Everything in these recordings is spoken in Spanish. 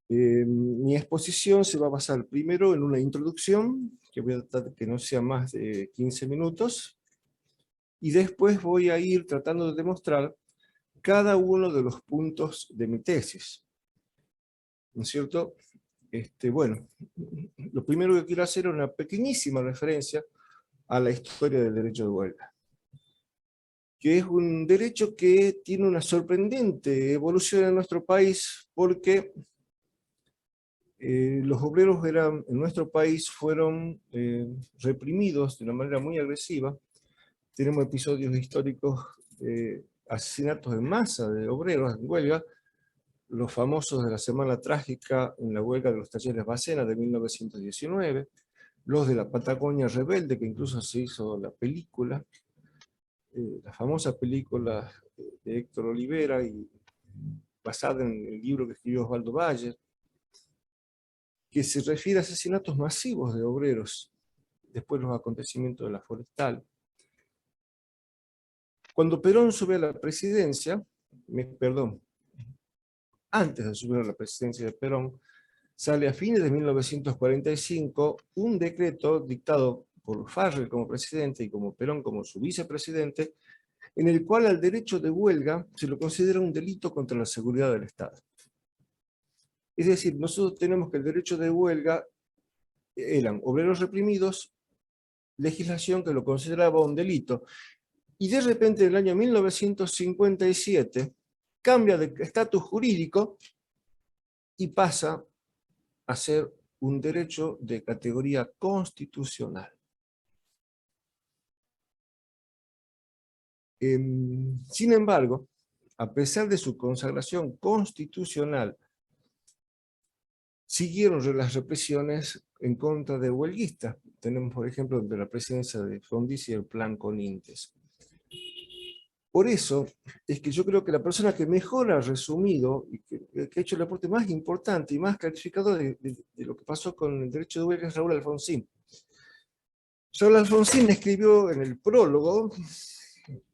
Mi exposición se va a basar primero en una introducción, que voy a tratar de que no sea más de 15 minutos, y después voy a ir tratando de demostrar cada uno de los puntos de mi tesis. ¿No es cierto? Bueno, lo primero que quiero hacer es una pequeñísima referencia a la historia del derecho de huelga, que es un derecho que tiene una sorprendente evolución en nuestro país, porque los obreros en nuestro país fueron reprimidos de una manera muy agresiva. Tenemos episodios históricos de asesinatos en masa de obreros en huelga, los famosos de la Semana Trágica en la huelga de los talleres Bacena de 1919, los de la Patagonia Rebelde, que incluso se hizo la película, la famosa película de Héctor Olivera, y basada en el libro que escribió Osvaldo Bayer, que se refiere a asesinatos masivos de obreros, después los acontecimientos de la Forestal. Cuando Perón sube a la presidencia, antes de subir a la presidencia de Perón, sale a fines de 1945 un decreto dictado por Farrell como presidente y como Perón como su vicepresidente, en el cual al derecho de huelga se lo considera un delito contra la seguridad del Estado. Es decir, nosotros tenemos que el derecho de huelga eran obreros reprimidos, legislación que lo consideraba un delito, y de repente en el año 1957 cambia de estatus jurídico y pasa a ser un derecho de categoría constitucional. Sin embargo, a pesar de su consagración constitucional, siguieron las represiones en contra de huelguistas. Tenemos, por ejemplo, de la presidencia de Frondizi el plan Conintes. Por eso es que yo creo que la persona que mejor ha resumido y que ha hecho el aporte más importante y más clarificador de lo que pasó con el derecho de huelga es Raúl Alfonsín. Raúl Alfonsín escribió en el prólogo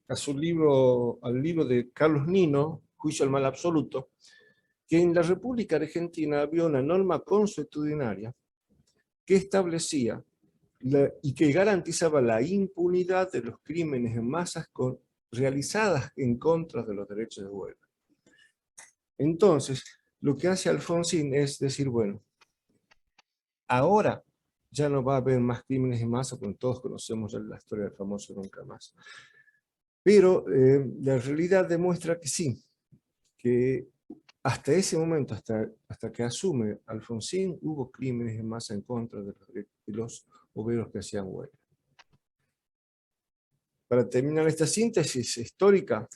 al libro de Carlos Nino, Juicio al Mal Absoluto, que en la República Argentina había una norma consuetudinaria que establecía y que garantizaba la impunidad de los crímenes en masas realizadas en contra de los derechos de huelga. Entonces, lo que hace Alfonsín es decir, bueno, ahora ya no va a haber más crímenes en masa, porque todos conocemos la historia del famoso Nunca Más. Pero la realidad demuestra que sí, que hasta ese momento, hasta que asume Alfonsín, hubo crímenes en masa en contra de los obreros que hacían huelga. Para terminar esta síntesis histórica,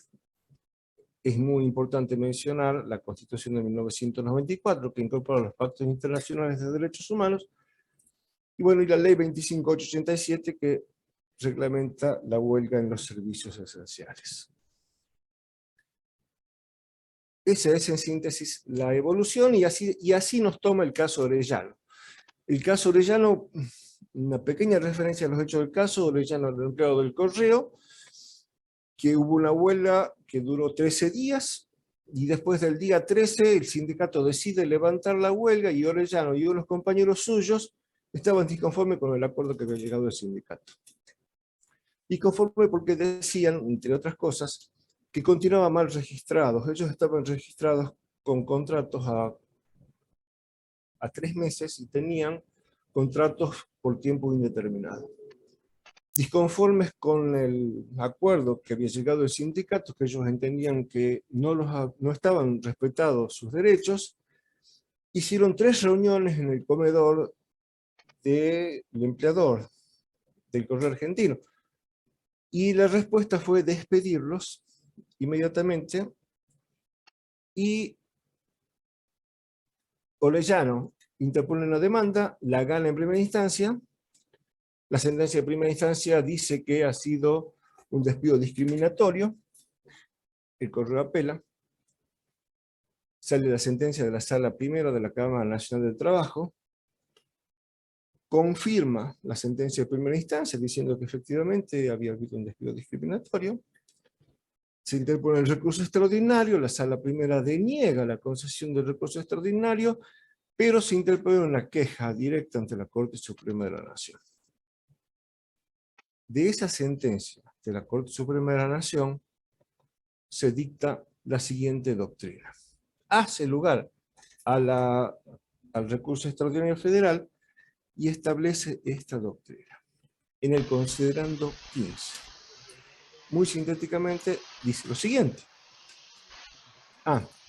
es muy importante mencionar la Constitución de 1994, que incorpora los pactos internacionales de derechos humanos, y bueno, y la Ley 25887, que reglamenta la huelga en los servicios esenciales. Esa es en síntesis la evolución, y así nos toma el caso Orellano. El caso Orellano, una pequeña referencia a los hechos del caso: Orellano, el empleado del correo, que hubo una huelga que duró 13 días, y después del día 13 el sindicato decide levantar la huelga, y Orellano y los compañeros suyos estaban disconformes con el acuerdo que había llegado el sindicato. Disconforme porque decían, entre otras cosas, que continuaban mal registrados. Ellos estaban registrados con contratos a 3 meses y tenían contratos por tiempo indeterminado. Disconformes con el acuerdo que había llegado el sindicato, que ellos entendían que no estaban respetados sus derechos, hicieron 3 reuniones en el comedor del empleador del Correo Argentino. Y la respuesta fue despedirlos inmediatamente, y Orellano interpone una demanda, la gana en primera instancia. La sentencia de primera instancia dice que ha sido un despido discriminatorio. El Correo apela. Sale la sentencia de la Sala Primera de la Cámara Nacional del Trabajo. Confirma la sentencia de primera instancia diciendo que efectivamente había habido un despido discriminatorio. Se interpone el recurso extraordinario, la Sala Primera deniega la concesión del recurso extraordinario, pero se interpone una queja directa ante la Corte Suprema de la Nación. De esa sentencia de la Corte Suprema de la Nación se dicta la siguiente doctrina. Hace lugar al recurso extraordinario federal y establece esta doctrina. En el considerando 15, muy sintéticamente, dice lo siguiente.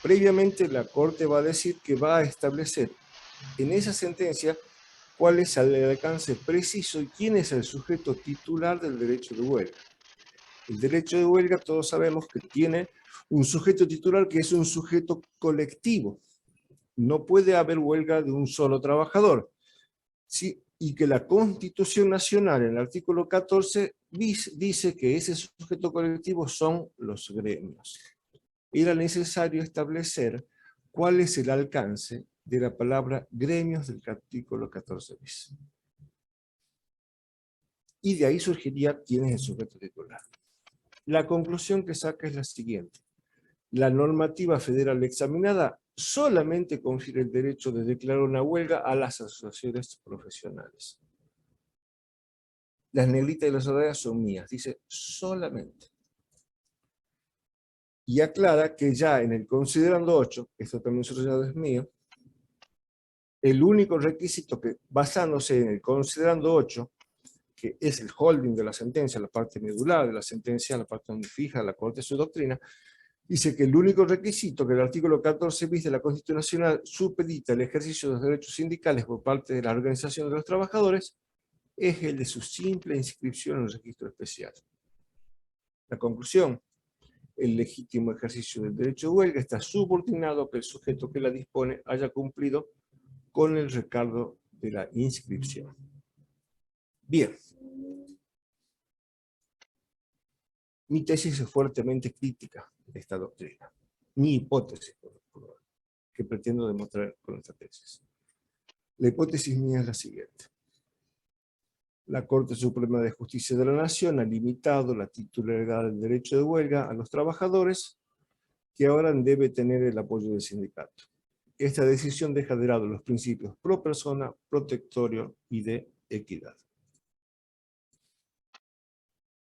Previamente la Corte va a decir que va a establecer en esa sentencia cuál es el alcance preciso y quién es el sujeto titular del derecho de huelga. El derecho de huelga, todos sabemos que tiene un sujeto titular que es un sujeto colectivo. No puede haber huelga de un solo trabajador. ¿Sí? Y que la Constitución Nacional, en el artículo 14, dice que ese sujeto colectivo son los gremios. Era necesario establecer cuál es el alcance de la palabra gremios del artículo 14 bis. Y de ahí surgiría quién es el sujeto titular. La conclusión que saca es la siguiente. La normativa federal examinada solamente confiere el derecho de declarar una huelga a las asociaciones profesionales. Las negritas y las doradas son mías, dice solamente. Y aclara que ya en el considerando 8, esto también subrayado es mío, el único requisito que, basándose en el considerando 8, que es el holding de la sentencia, la parte medular de la sentencia, la parte donde fija la Corte su doctrina, dice que el único requisito que el artículo 14 bis de la Constitución Nacional supedita el ejercicio de los derechos sindicales por parte de la organización de los trabajadores es el de su simple inscripción en el registro especial. La conclusión, el legítimo ejercicio del derecho de huelga está subordinado a que el sujeto que la dispone haya cumplido con el recargo de la inscripción. Bien. Mi tesis es fuertemente crítica de esta doctrina. Mi hipótesis, que pretendo demostrar con esta tesis. La hipótesis mía es la siguiente. La Corte Suprema de Justicia de la Nación ha limitado la titularidad del derecho de huelga a los trabajadores que ahora debe tener el apoyo del sindicato. Esta decisión deja de lado los principios pro persona, protectorio y de equidad.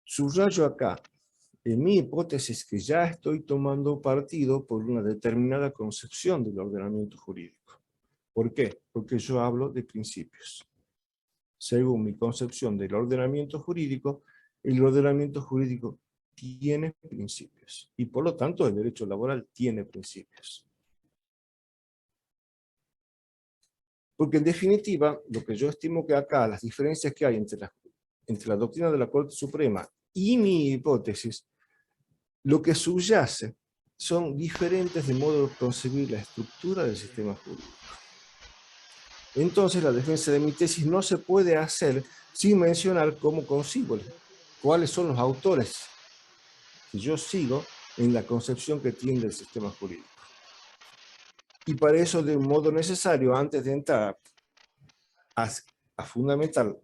Subrayo acá, en mi hipótesis, que ya estoy tomando partido por una determinada concepción del ordenamiento jurídico. ¿Por qué? Porque yo hablo de principios. Según mi concepción del ordenamiento jurídico, el ordenamiento jurídico tiene principios. Y por lo tanto, el derecho laboral tiene principios. Porque en definitiva, lo que yo estimo que acá, las diferencias que hay entre la doctrina de la Corte Suprema y mi hipótesis, lo que subyace son diferentes de modo de concebir la estructura del sistema jurídico. Entonces la defensa de mi tesis no se puede hacer sin mencionar cómo concibo, cuáles son los autores que yo sigo en la concepción que tiene del sistema jurídico. Y para eso, de un modo necesario, antes de entrar a fundamentar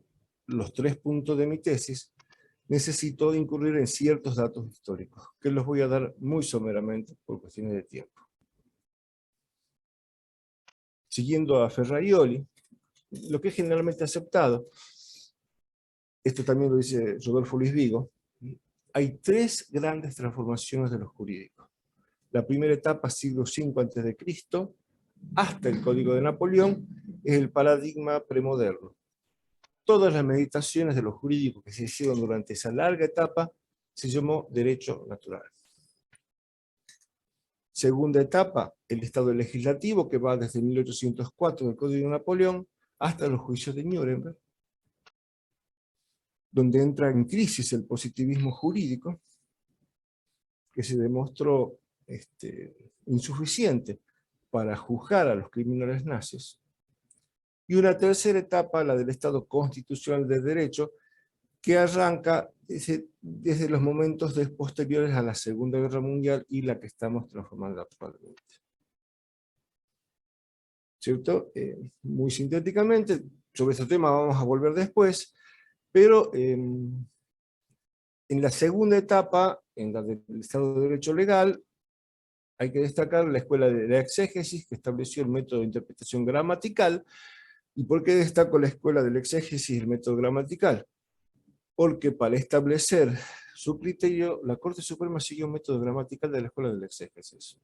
los 3 puntos de mi tesis, necesito incurrir en ciertos datos históricos, que los voy a dar muy someramente por cuestiones de tiempo. Siguiendo a Ferraioli, lo que es generalmente aceptado, esto también lo dice Rodolfo Luis Vigo, hay 3 grandes transformaciones de lo jurídico. La primera etapa, siglo V a.C., hasta el Código de Napoleón, es el paradigma premoderno. Todas las meditaciones de los jurídicos que se hicieron durante esa larga etapa se llamó derecho natural. Segunda etapa, el Estado legislativo, que va desde 1804 del Código de Napoleón hasta los juicios de Nuremberg, donde entra en crisis el positivismo jurídico, que se demostró insuficiente para juzgar a los criminales nazis. Y una tercera etapa, la del Estado constitucional de derecho, que arranca desde los momentos posteriores a la Segunda Guerra Mundial y la que estamos transformando actualmente. ¿Cierto? Muy sintéticamente, sobre este tema vamos a volver después, pero en la segunda etapa, en la del Estado de Derecho Legal, Hay que destacar la escuela de la exégesis, que estableció el método de interpretación gramatical. ¿Y por qué destaco la escuela de la exégesis y el método gramatical? Porque para establecer su criterio, la Corte Suprema siguió un método gramatical de la escuela de la exégesis.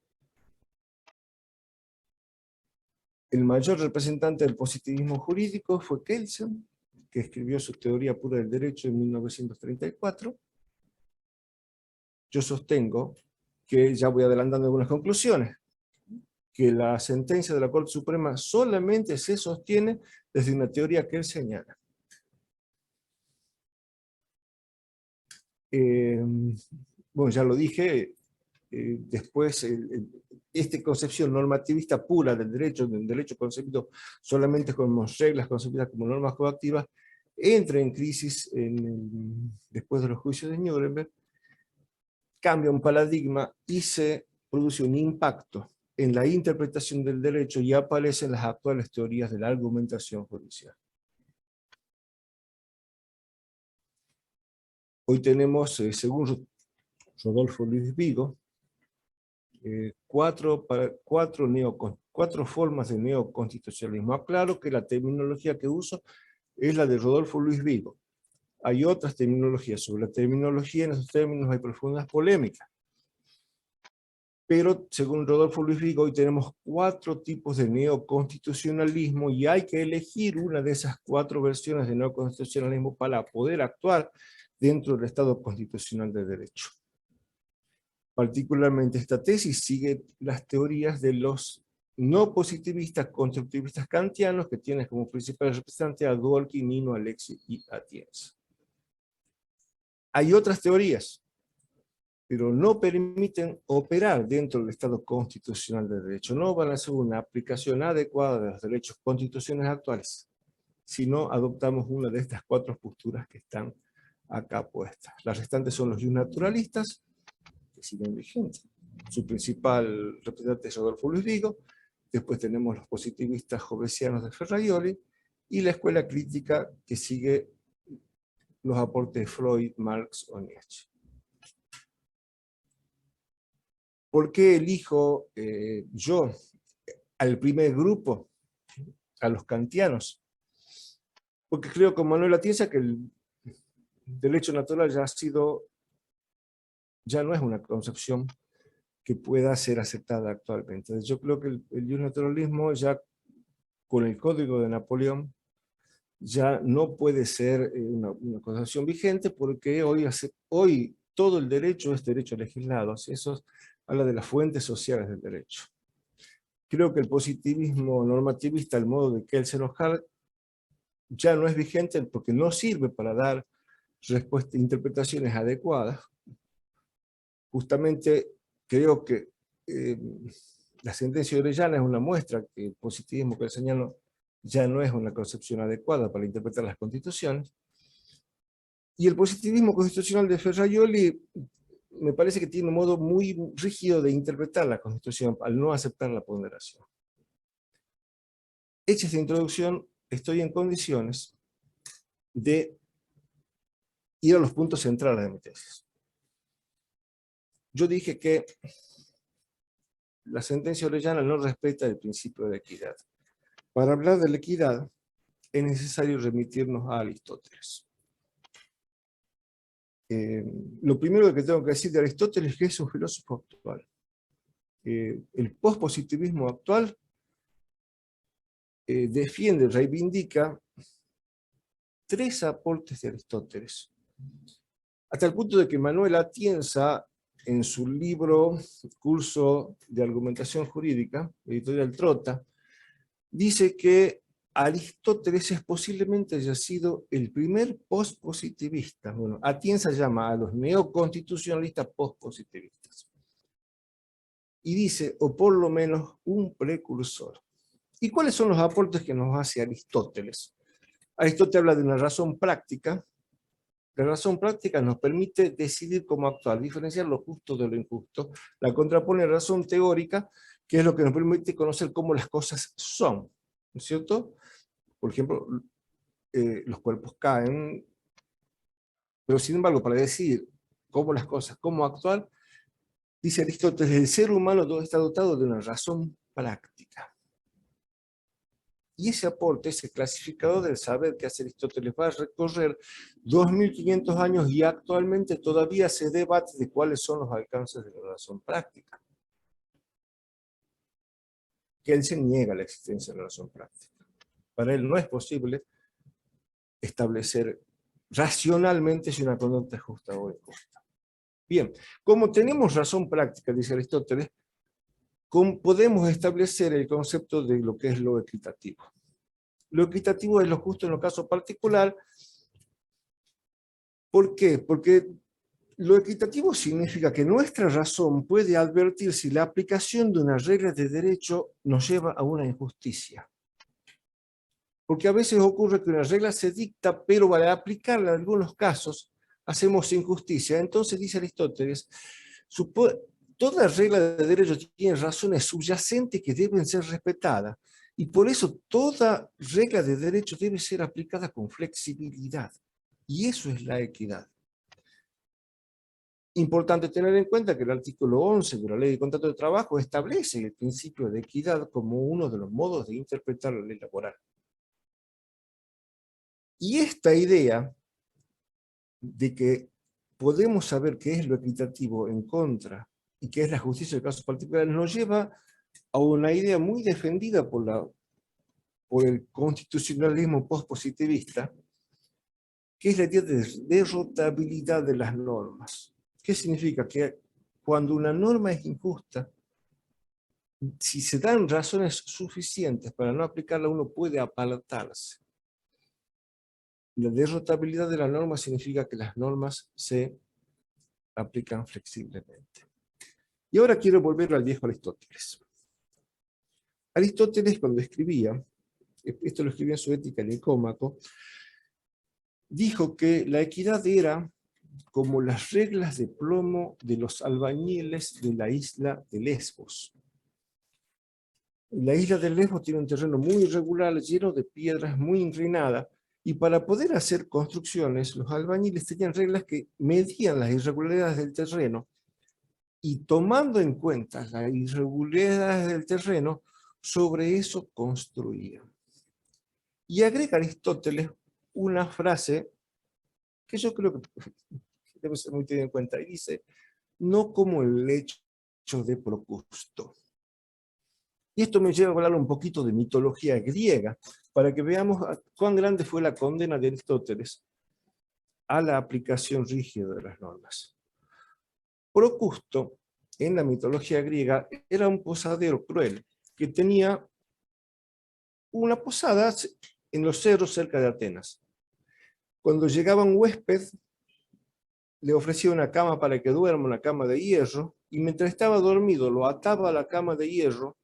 El mayor representante del positivismo jurídico fue Kelsen, que escribió su teoría pura del derecho en 1934. Yo sostengo que, ya voy adelantando algunas conclusiones, que la sentencia de la Corte Suprema solamente se sostiene desde una teoría que él señala. Bueno, ya lo dije, después esta concepción normativista pura del derecho, de un derecho concebido solamente como reglas concebidas como normas coactivas, entra en crisis después de los juicios de Nuremberg, cambia un paradigma y se produce un impacto en la interpretación del derecho y aparecen las actuales teorías de la argumentación judicial. Hoy tenemos, según Rodolfo Luis Vigo, cuatro formas de neoconstitucionalismo. Aclaro que la terminología que uso es la de Rodolfo Luis Vigo. Hay otras terminologías. Sobre la terminología, en esos términos hay profundas polémicas. Pero según Rodolfo Luis Vigo, hoy tenemos 4 tipos de neoconstitucionalismo y hay que elegir una de esas 4 versiones de neoconstitucionalismo para poder actuar dentro del Estado constitucional de derecho. Particularmente esta tesis sigue las teorías de los no positivistas constructivistas kantianos, que tienen como principal representante a Dworkin, Nino, Alexi y Atienza. Hay otras teorías, pero no permiten operar dentro del Estado constitucional de derecho. No van a ser una aplicación adecuada de los derechos constitucionales actuales, si no adoptamos una de estas 4 posturas que están acá puestas. Las restantes son los naturalistas, que siguen vigentes. Su principal representante es Rodolfo Luis Vigo. Después tenemos los positivistas jovesianos de Ferraioli y la escuela crítica que sigue los aportes de Freud, Marx o Nietzsche. ¿Por qué elijo yo al primer grupo, a los kantianos? Porque creo, como Manuel Atienza, que el derecho natural ya no es una concepción que pueda ser aceptada actualmente. Yo creo que el naturalismo, ya con el Código de Napoleón, ya no puede ser una concepción vigente, porque hoy todo el derecho es derecho legislado. Eso habla de las fuentes sociales del derecho. Creo que el positivismo normativista, el modo de Kelsen o Hart, ya no es vigente porque no sirve para dar interpretaciones adecuadas. Justamente creo que la sentencia de Orellana es una muestra que el positivismo kelseniano ya no es una concepción adecuada para interpretar las constituciones. Y el positivismo constitucional de Ferraioli me parece que tiene un modo muy rígido de interpretar la Constitución al no aceptar la ponderación. Hecha esta introducción, estoy en condiciones de ir a los puntos centrales de mi tesis. Yo dije que la sentencia Orellana no respeta el principio de equidad. Para hablar de la equidad es necesario remitirnos a Aristóteles. Lo primero que tengo que decir de Aristóteles es que es un filósofo actual. El pospositivismo actual defiende, reivindica 3 aportes de Aristóteles. Hasta el punto de que Manuel Atienza, en su libro Curso de Argumentación Jurídica, editorial Trota, dice que Aristóteles posiblemente haya sido el primer postpositivista. Bueno, Atienza llama a los neoconstitucionalistas postpositivistas. Y dice, o por lo menos un precursor. ¿Y cuáles son los aportes que nos hace Aristóteles? Aristóteles habla de una razón práctica. La razón práctica nos permite decidir cómo actuar, diferenciar lo justo de lo injusto. La contrapone razón teórica, que es lo que nos permite conocer cómo las cosas son, ¿no es cierto? Por ejemplo, los cuerpos caen, pero sin embargo, para decidir cómo las cosas, cómo actuar, Dice Aristóteles, el ser humano está dotado de una razón práctica. Y ese aporte, ese clasificador del saber que hace Aristóteles va a recorrer 2500 años y actualmente todavía se debate de cuáles son los alcances de la razón práctica. Que él se niega la existencia de la razón práctica. Para él no es posible establecer racionalmente si una conducta es justa o injusta. Bien, como tenemos razón práctica, dice Aristóteles, podemos establecer el concepto de lo que es lo equitativo. Lo equitativo es lo justo en lo caso particular. ¿Por qué? Porque lo equitativo significa que nuestra razón puede advertir si la aplicación de una regla de derecho nos lleva a una injusticia. Porque a veces ocurre que una regla se dicta, pero para aplicarla en algunos casos hacemos injusticia. Entonces, dice Aristóteles, toda regla de derecho tiene razones subyacentes que deben ser respetadas. Y por eso toda regla de derecho debe ser aplicada con flexibilidad. Y eso es la equidad. Importante tener en cuenta que el artículo 11 de la Ley de Contrato de Trabajo establece el principio de equidad como uno de los modos de interpretar la ley laboral. Y esta idea de que podemos saber qué es lo equitativo en contra y qué es la justicia de casos particulares nos lleva a una idea muy defendida por el constitucionalismo postpositivista, que es la idea de derrotabilidad de las normas. ¿Qué significa? Que cuando una norma es injusta, si se dan razones suficientes para no aplicarla, uno puede apalatarse. La derrotabilidad de la norma significa que las normas se aplican flexiblemente. Y ahora quiero volver al viejo Aristóteles. Aristóteles, cuando escribía, esto lo escribía en su Ética Nicómaco, dijo que la equidad era como las reglas de plomo de los albañiles de la isla de Lesbos. La isla de Lesbos tiene un terreno muy irregular, lleno de piedras, muy inclinada, y para poder hacer construcciones, los albañiles tenían reglas que medían las irregularidades del terreno, y tomando en cuenta las irregularidades del terreno, sobre eso construían. Y agrega Aristóteles una frase que yo creo que debe ser muy tenida en cuenta, y dice, no como el lecho de Procusto. Y esto me lleva a hablar un poquito de mitología griega, para que veamos cuán grande fue la condena de Aristóteles a la aplicación rígida de las normas. Procusto, en la mitología griega, era un posadero cruel, que tenía una posada en los cerros cerca de Atenas. Cuando llegaba un huésped, le ofrecía una cama para que duerma, una cama de hierro, y mientras estaba dormido lo ataba a la cama de hierro,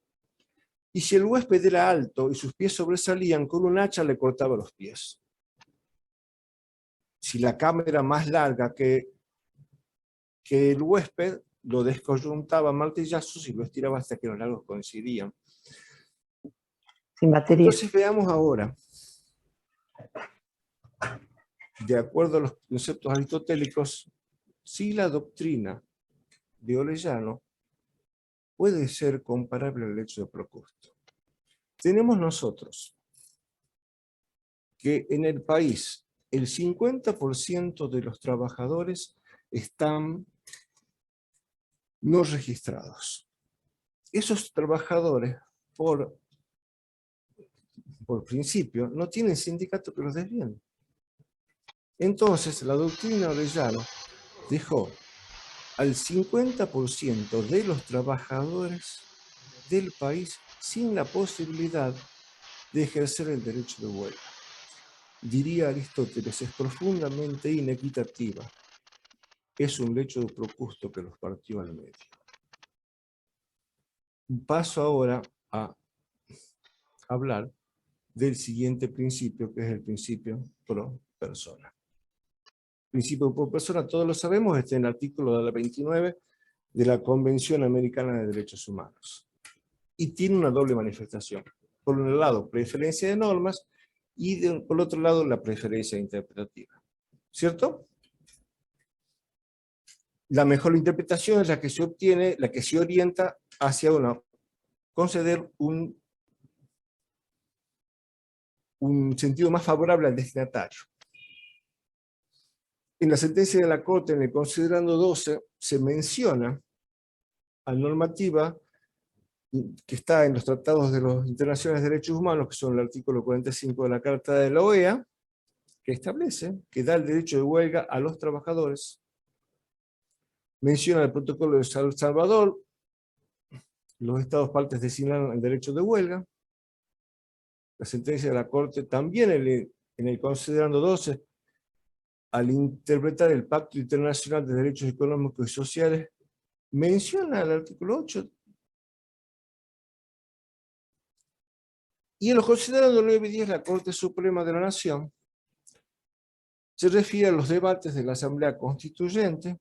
y si el huésped era alto y sus pies sobresalían, con un hacha le cortaba los pies. Si la cama era más larga que el huésped, lo descoyuntaba a martillazos y lo estiraba hasta que los largos coincidían. Sin batería. Entonces veamos ahora, de acuerdo a los conceptos aristotélicos, si la doctrina de Orellano puede ser comparable al hecho de Procusto. Tenemos nosotros que en el país el 50% de los trabajadores están no registrados. Esos trabajadores, por principio, no tienen sindicato que los defienda. Entonces, la doctrina Orellano dejó al 50% de los trabajadores del país sin la posibilidad de ejercer el derecho de huelga. Diría Aristóteles, es profundamente inequitativa. Es un lecho de Procusto que los partió al medio. Paso ahora a hablar del siguiente principio, que es el principio pro persona. El principio pro persona, todos lo sabemos, está en el artículo de la 29 de la Convención Americana de Derechos Humanos. Y tiene una doble manifestación. Por un lado, preferencia de normas, y por otro lado, la preferencia interpretativa. ¿Cierto? la mejor interpretación es la que se obtiene, la que se orienta hacia conceder un sentido más favorable al destinatario. En la sentencia de la Corte, en el considerando 12, se menciona a normativa que está en los tratados de los internacionales de derechos humanos, que son el artículo 45 de la Carta de la OEA, que establece que da el derecho de huelga a los trabajadores. Menciona el protocolo de San Salvador, los estados partes designan el derecho de huelga. La sentencia de la Corte también en el considerando 12, al interpretar el Pacto Internacional de Derechos Económicos y Sociales, menciona el artículo 8. Y en los considerando 9 y 10, la Corte Suprema de la Nación se refiere a los debates de la Asamblea Constituyente,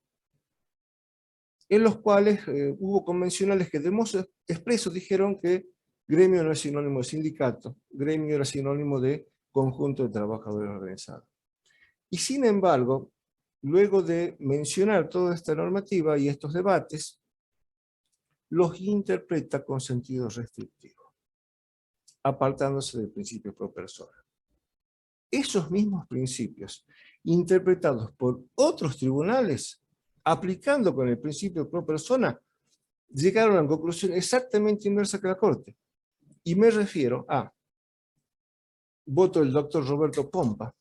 en los cuales hubo convencionales que de modo expreso dijeron que gremio no es sinónimo de sindicato, gremio era sinónimo de conjunto de trabajadores organizados. Y sin embargo, luego de mencionar toda esta normativa y estos debates, los interpreta con sentido restrictivo, apartándose del principio pro persona. Esos mismos principios, interpretados por otros tribunales, aplicando con el principio pro persona, llegaron a una conclusión exactamente inversa que la Corte. Y me refiero a voto del doctor Roberto Pompa.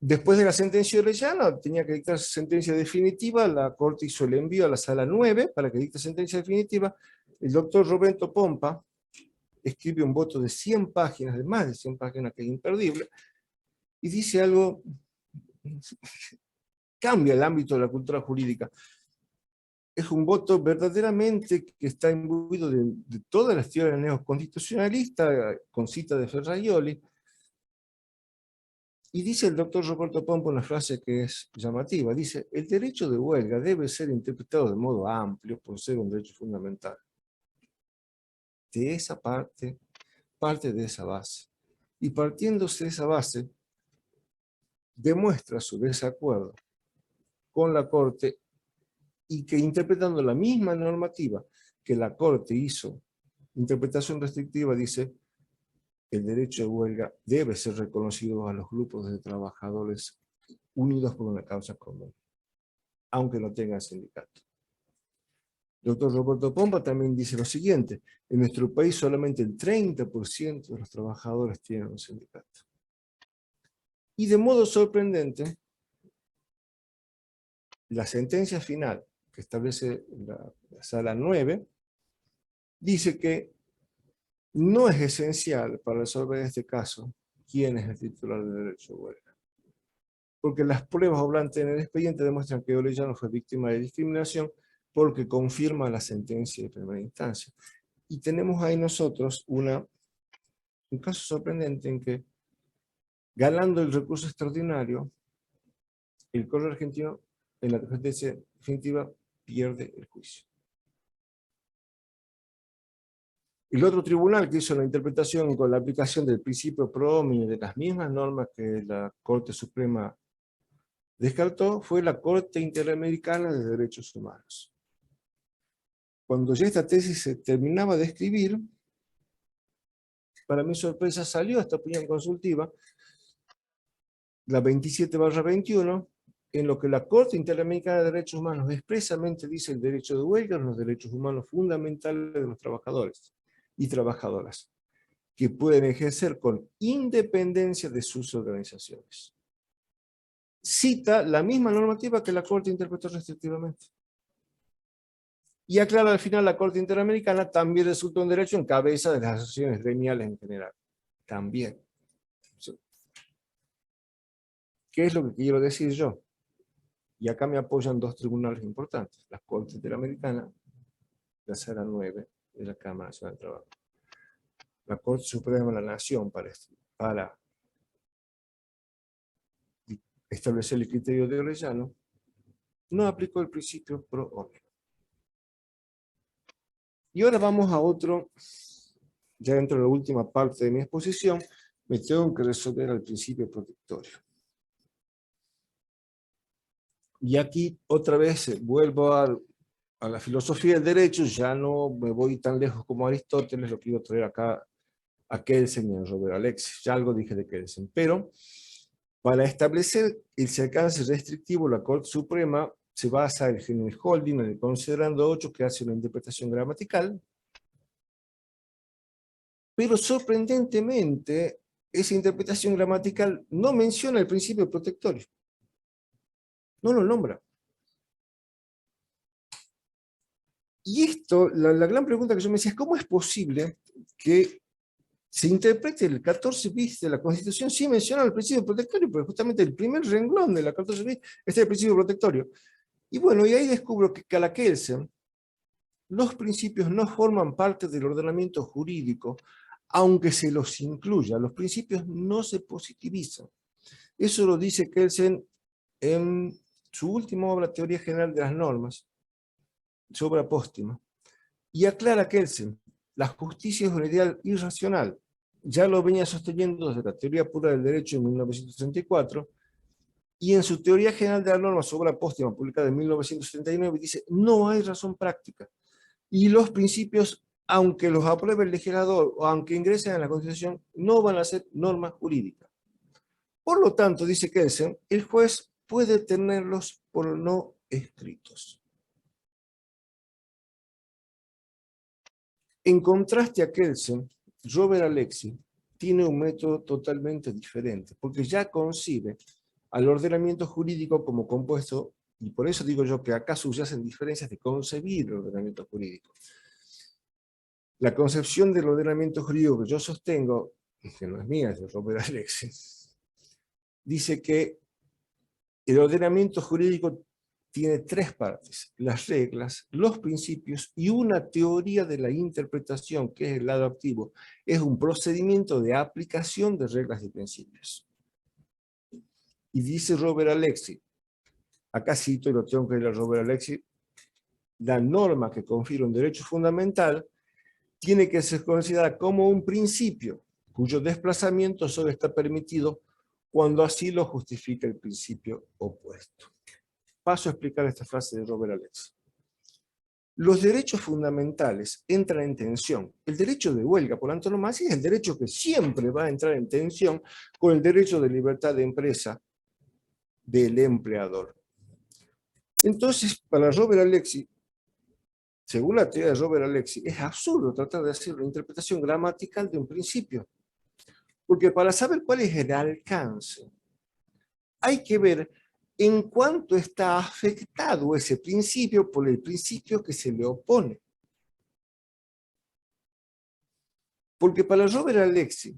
Después de la sentencia de Orellana, tenía que dictar sentencia definitiva, la Corte hizo el envío a la Sala 9 para que dicte sentencia definitiva. El doctor Roberto Pompa escribe un voto de 100 páginas, de más de 100 páginas, que es imperdible, y dice algo, cambia el ámbito de la cultura jurídica. Es un voto verdaderamente que está imbuido de todas las teorías neoconstitucionalistas, con cita de Ferraioli. Y dice el doctor Roberto Pompa una frase que es llamativa. Dice, el derecho de huelga debe ser interpretado de modo amplio por ser un derecho fundamental. De esa parte de esa base. Y partiéndose de esa base, demuestra su desacuerdo con la Corte y que interpretando la misma normativa que la Corte hizo, interpretación restrictiva, dice, el derecho de huelga debe ser reconocido a los grupos de trabajadores unidos por una causa común, aunque no tengan sindicato. El doctor Roberto Pompa también dice lo siguiente, en nuestro país solamente el 30% de los trabajadores tienen un sindicato. Y de modo sorprendente, la sentencia final que establece la Sala 9 dice que no es esencial para resolver este caso quién es el titular del derecho de huelga. Porque las pruebas obrantes en el expediente demuestran que Orellana fue víctima de discriminación porque confirma la sentencia de primera instancia. Y tenemos ahí nosotros un caso sorprendente en que, ganando el recurso extraordinario, el Correo Argentino en la sentencia definitiva pierde el juicio. El otro tribunal que hizo la interpretación con la aplicación del principio pro homine de las mismas normas que la Corte Suprema descartó fue la Corte Interamericana de Derechos Humanos. Cuando ya esta tesis se terminaba de escribir, para mi sorpresa salió esta opinión consultiva, la 27/21, en lo que la Corte Interamericana de Derechos Humanos expresamente dice el derecho de huelga es los derechos humanos fundamentales de los trabajadores y trabajadoras, que pueden ejercer con independencia de sus organizaciones. Cita la misma normativa que la Corte interpretó restrictivamente. Y aclara al final la Corte Interamericana también resulta un derecho en cabeza de las asociaciones gremiales en general. También. ¿Qué es lo que quiero decir yo? Y acá me apoyan dos tribunales importantes, la Corte Interamericana, la Sala 9 de la Cámara Nacional del Trabajo. La Corte Suprema de la Nación para establecer el criterio de Orellana, no aplicó el principio pro homine. Y ahora vamos a otro, ya dentro de la última parte de mi exposición, me tengo que resolver al principio protectorio. Y aquí otra vez vuelvo a la filosofía del derecho, ya no me voy tan lejos como Aristóteles, lo quiero traer acá a Kelsen y a Robert Alexis, ya algo dije de Kelsen, pero para establecer ese alcance restrictivo, la Corte Suprema se basa en el holding, en el considerando 8, que hace una interpretación gramatical, pero sorprendentemente esa interpretación gramatical no menciona el principio protectorio, no lo nombra. Y esto, la gran pregunta que yo me decía es, ¿cómo es posible que se interprete el 14 bis de la Constitución sin mencionar el principio protectorio? Porque justamente el primer renglón de la 14 bis está el principio protectorio. Y bueno, y ahí descubro que a la Kelsen, los principios no forman parte del ordenamiento jurídico, aunque se los incluya. Los principios no se positivizan. Eso lo dice Kelsen en su última obra, Teoría General de las Normas, su obra póstuma. Y aclara Kelsen, la justicia es un ideal irracional. Ya lo venía sosteniendo desde la teoría pura del derecho en 1934, y en su Teoría General de las Normas, su obra póstuma publicada en 1979, dice, no hay razón práctica. Y los principios, aunque los apruebe el legislador o aunque ingresen en la Constitución, no van a ser normas jurídicas. Por lo tanto, dice Kelsen, el juez puede tenerlos por no escritos. En contraste a Kelsen, Robert Alexis tiene un método totalmente diferente, porque ya concibe al ordenamiento jurídico como compuesto, y por eso digo yo que acá subyacen diferencias de concebir el ordenamiento jurídico. La concepción del ordenamiento jurídico que yo sostengo, que no es mía, es de Robert Alexis, dice que el ordenamiento jurídico tiene tres partes: las reglas, los principios y una teoría de la interpretación, que es el lado activo. Es un procedimiento de aplicación de reglas y principios. Y dice Robert Alexis, acá cito y lo tengo que leer a Robert Alexis, la norma que confiere un derecho fundamental tiene que ser considerada como un principio, cuyo desplazamiento solo está permitido cuando así lo justifica el principio opuesto. Paso a explicar esta frase de Robert Alexis. Los derechos fundamentales entran en tensión. El derecho de huelga, por antonomasia, es el derecho que siempre va a entrar en tensión con el derecho de libertad de empresa del empleador. Entonces, para Robert Alexis, según la teoría de Robert Alexis, es absurdo tratar de hacer una interpretación gramatical de un principio. Porque para saber cuál es el alcance, hay que ver en cuánto está afectado ese principio por el principio que se le opone. Porque para Robert Alexis,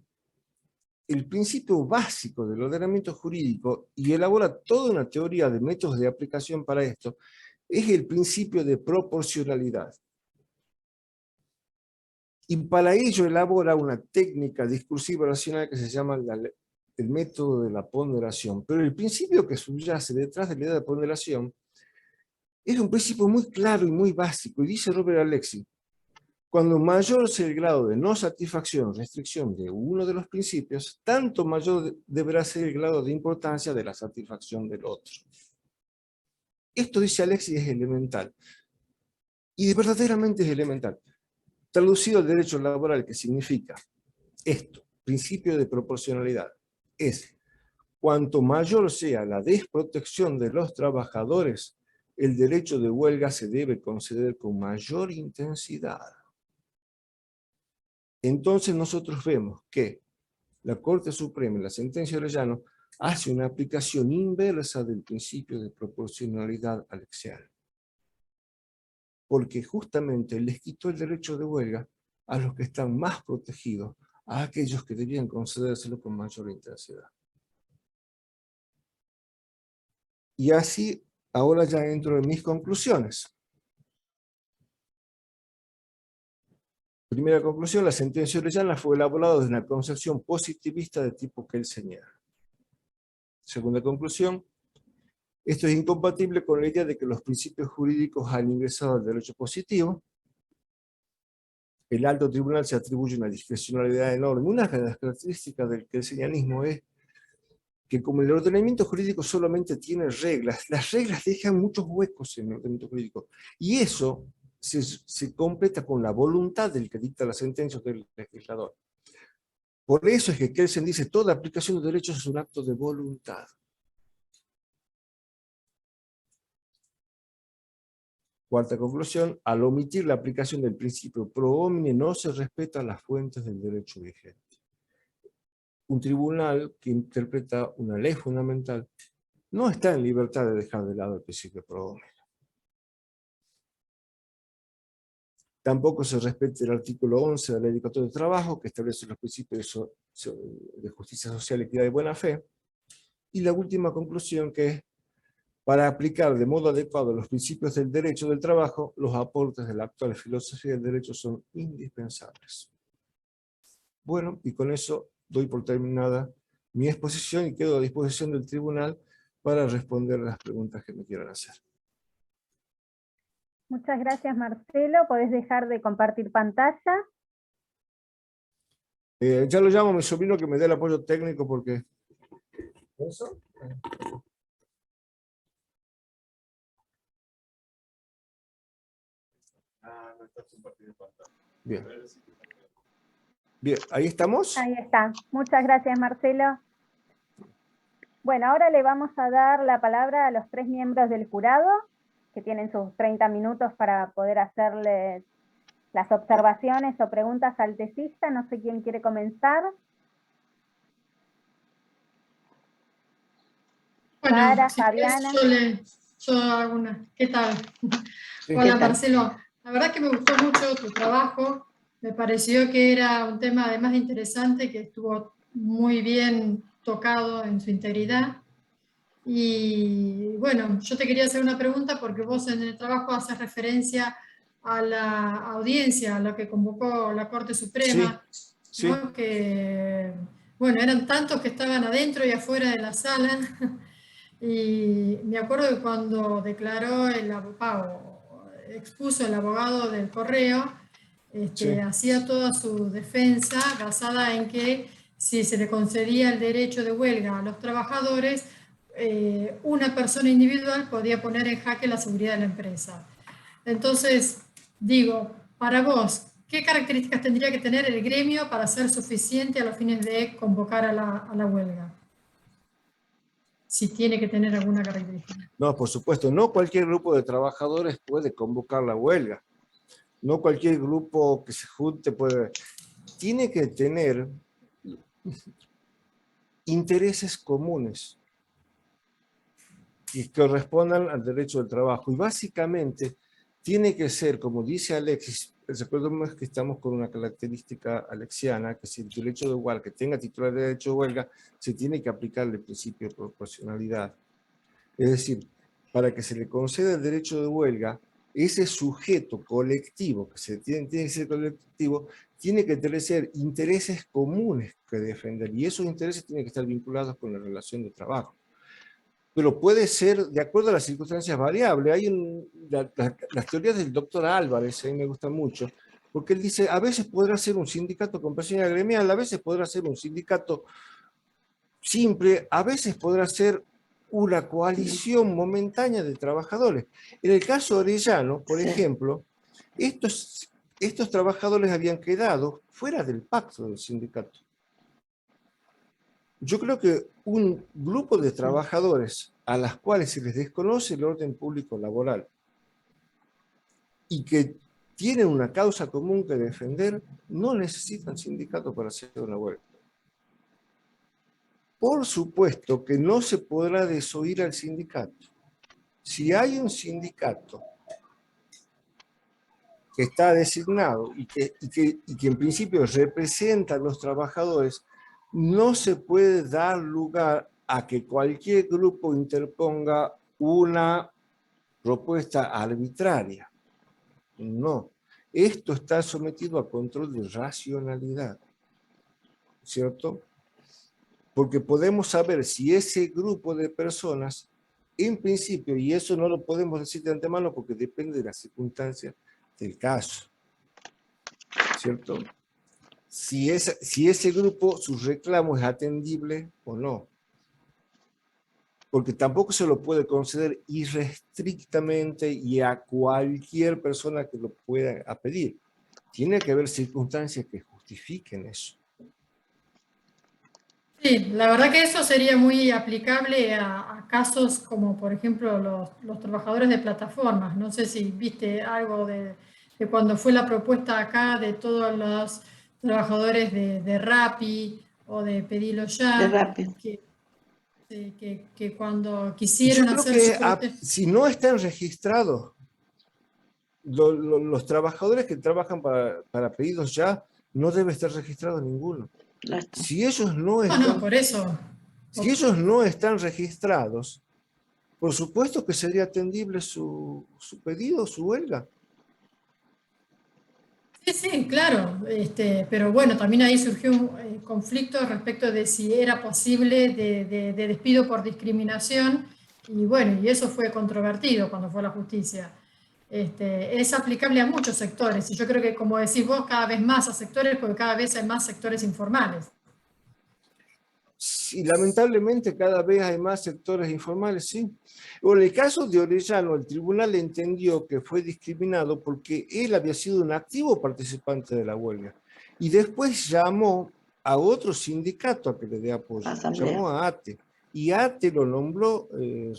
el principio básico del ordenamiento jurídico, y elabora toda una teoría de métodos de aplicación para esto, es el principio de proporcionalidad. Y para ello elabora una técnica discursiva racional que se llama el método de la ponderación. Pero el principio que subyace detrás de la idea de ponderación es un principio muy claro y muy básico. Y dice Robert Alexis, cuando mayor sea el grado de no satisfacción o restricción de uno de los principios, tanto mayor deberá ser el grado de importancia de la satisfacción del otro. Esto, dice Alexis, es elemental. Y verdaderamente es elemental. Traducido al derecho laboral, que significa esto, principio de proporcionalidad, es cuanto mayor sea la desprotección de los trabajadores, el derecho de huelga se debe conceder con mayor intensidad. Entonces nosotros vemos que la Corte Suprema, en la sentencia de Orellano, hace una aplicación inversa del principio de proporcionalidad alexiana. Porque justamente les quitó el derecho de huelga a los que están más protegidos, a aquellos que debían concedérselo con mayor intensidad. Y así, ahora ya entro en mis conclusiones. Primera conclusión, la sentencia de Orellana fue elaborada desde una concepción positivista de tipo kelseniano. Segunda conclusión, esto es incompatible con la idea de que los principios jurídicos han ingresado al derecho positivo. El alto tribunal se atribuye una discrecionalidad enorme. Una de las características del kelsenianismo es que como el ordenamiento jurídico solamente tiene reglas, las reglas dejan muchos huecos en el ordenamiento jurídico. Y eso se completa con la voluntad del que dicta la sentencia o del legislador. Por eso es que Kelsen dice, toda aplicación de derechos es un acto de voluntad. Cuarta conclusión, al omitir la aplicación del principio pro homine no se respetan las fuentes del derecho vigente. Un tribunal que interpreta una ley fundamental no está en libertad de dejar de lado el principio pro homine. Tampoco se respeta el artículo 11 de la Ley de Contratos de Trabajo, que establece los principios de justicia social, equidad y buena fe. Y la última conclusión, que es, para aplicar de modo adecuado los principios del derecho del trabajo, los aportes de la actual filosofía del derecho son indispensables. Bueno, y con eso doy por terminada mi exposición y quedo a disposición del tribunal para responder las preguntas que me quieran hacer. Muchas gracias, Marcelo. Podés dejar de compartir pantalla. Ya lo llamo a mi sobrino que me dé el apoyo técnico porque... ¿Eso? No está compartiendo pantalla. Bien. Bien, ¿ahí estamos? Ahí está. Muchas gracias, Marcelo. Bueno, ahora le vamos a dar la palabra a los 3 miembros del jurado, que tienen sus 30 minutos para poder hacerle las observaciones o preguntas al tesista. No sé quién quiere comenzar. Bueno, Sara, si Fabiana. yo hago una. ¿Qué tal? Sí, Hola, ¿qué tal? Marcelo. La verdad que me gustó mucho tu trabajo. Me pareció que era un tema además interesante, que estuvo muy bien tocado en su integridad. Y bueno, yo te quería hacer una pregunta porque vos en el trabajo haces referencia a la audiencia, a lo que convocó la Corte Suprema, Sí. ¿no? Que, bueno, eran tantos que estaban adentro y afuera de la sala. Y me acuerdo que cuando declaró expuso el abogado del Correo, Sí. hacía toda su defensa basada en que si se le concedía el derecho de huelga a los trabajadores, una persona individual podía poner en jaque la seguridad de la empresa. Entonces, digo, para vos, ¿qué características tendría que tener el gremio para ser suficiente a los fines de convocar a la huelga? Si tiene que tener alguna característica. No, por supuesto, no cualquier grupo de trabajadores puede convocar la huelga. No cualquier grupo que se junte puede... Tiene que tener intereses comunes que correspondan al derecho del trabajo. Y básicamente tiene que ser, como dice Alexis, recordemos que estamos con una característica alexiana, que si el derecho de huelga, que tenga titular de derecho de huelga, se tiene que aplicar el principio de proporcionalidad. Es decir, para que se le conceda el derecho de huelga, ese sujeto colectivo, que tiene que ser colectivo, tiene que tener intereses comunes que defender, y esos intereses tienen que estar vinculados con la relación de trabajo. Pero puede ser, de acuerdo a las circunstancias, variable. Hay las teorías del doctor Álvarez, a mí me gustan mucho, porque él dice, a veces podrá ser un sindicato con personalidad gremial, a veces podrá ser un sindicato simple, a veces podrá ser una coalición momentánea de trabajadores. En el caso de Orellano, por ejemplo, estos trabajadores habían quedado fuera del pacto del sindicato. Yo creo que un grupo de trabajadores a las cuales se les desconoce el orden público laboral y que tienen una causa común que defender, no necesitan sindicato para hacer una huelga. Por supuesto que no se podrá desoír al sindicato. Si hay un sindicato que está designado y que en principio representa a los trabajadores, no se puede dar lugar a que cualquier grupo interponga una propuesta arbitraria. No. Esto está sometido a control de racionalidad, ¿cierto? Porque podemos saber si ese grupo de personas, en principio, y eso no lo podemos decir de antemano porque depende de las circunstancias del caso, ¿cierto? Si ese grupo, su reclamo es atendible o no. porque tampoco se lo puede conceder irrestrictamente y a cualquier persona que lo pueda pedir. Tiene que haber circunstancias que justifiquen eso. Sí, la verdad que eso sería muy aplicable a casos como, por ejemplo, los trabajadores de plataformas. No sé si viste algo de cuando fue la propuesta acá de todos los trabajadores de Rappi o de Pedilo De Ya, Rappi. que cuando Yo quisieron creo hacer su que protesta. si no están registrados, los trabajadores que trabajan para pedidos ya, no debe estar registrado ninguno. No está. Si ellos no No, no, están, por eso. si ellos no están registrados, por supuesto que sería atendible su pedido, su huelga. Sí, sí, claro, pero bueno, también ahí surgió un conflicto respecto de si era posible de despido por discriminación, y bueno, y eso fue controvertido cuando fue a la justicia. Es aplicable a muchos sectores, y yo creo que, como decís vos, cada vez más a sectores, porque cada vez hay más sectores informales. Sí, lamentablemente cada vez hay más sectores informales, sí. Bueno, en el caso de Orellano, el tribunal entendió que fue discriminado porque él había sido un activo participante de la huelga. Y después llamó a otro sindicato a que le dé apoyo. Asamblea. Llamó a ATE. Y ATE lo nombró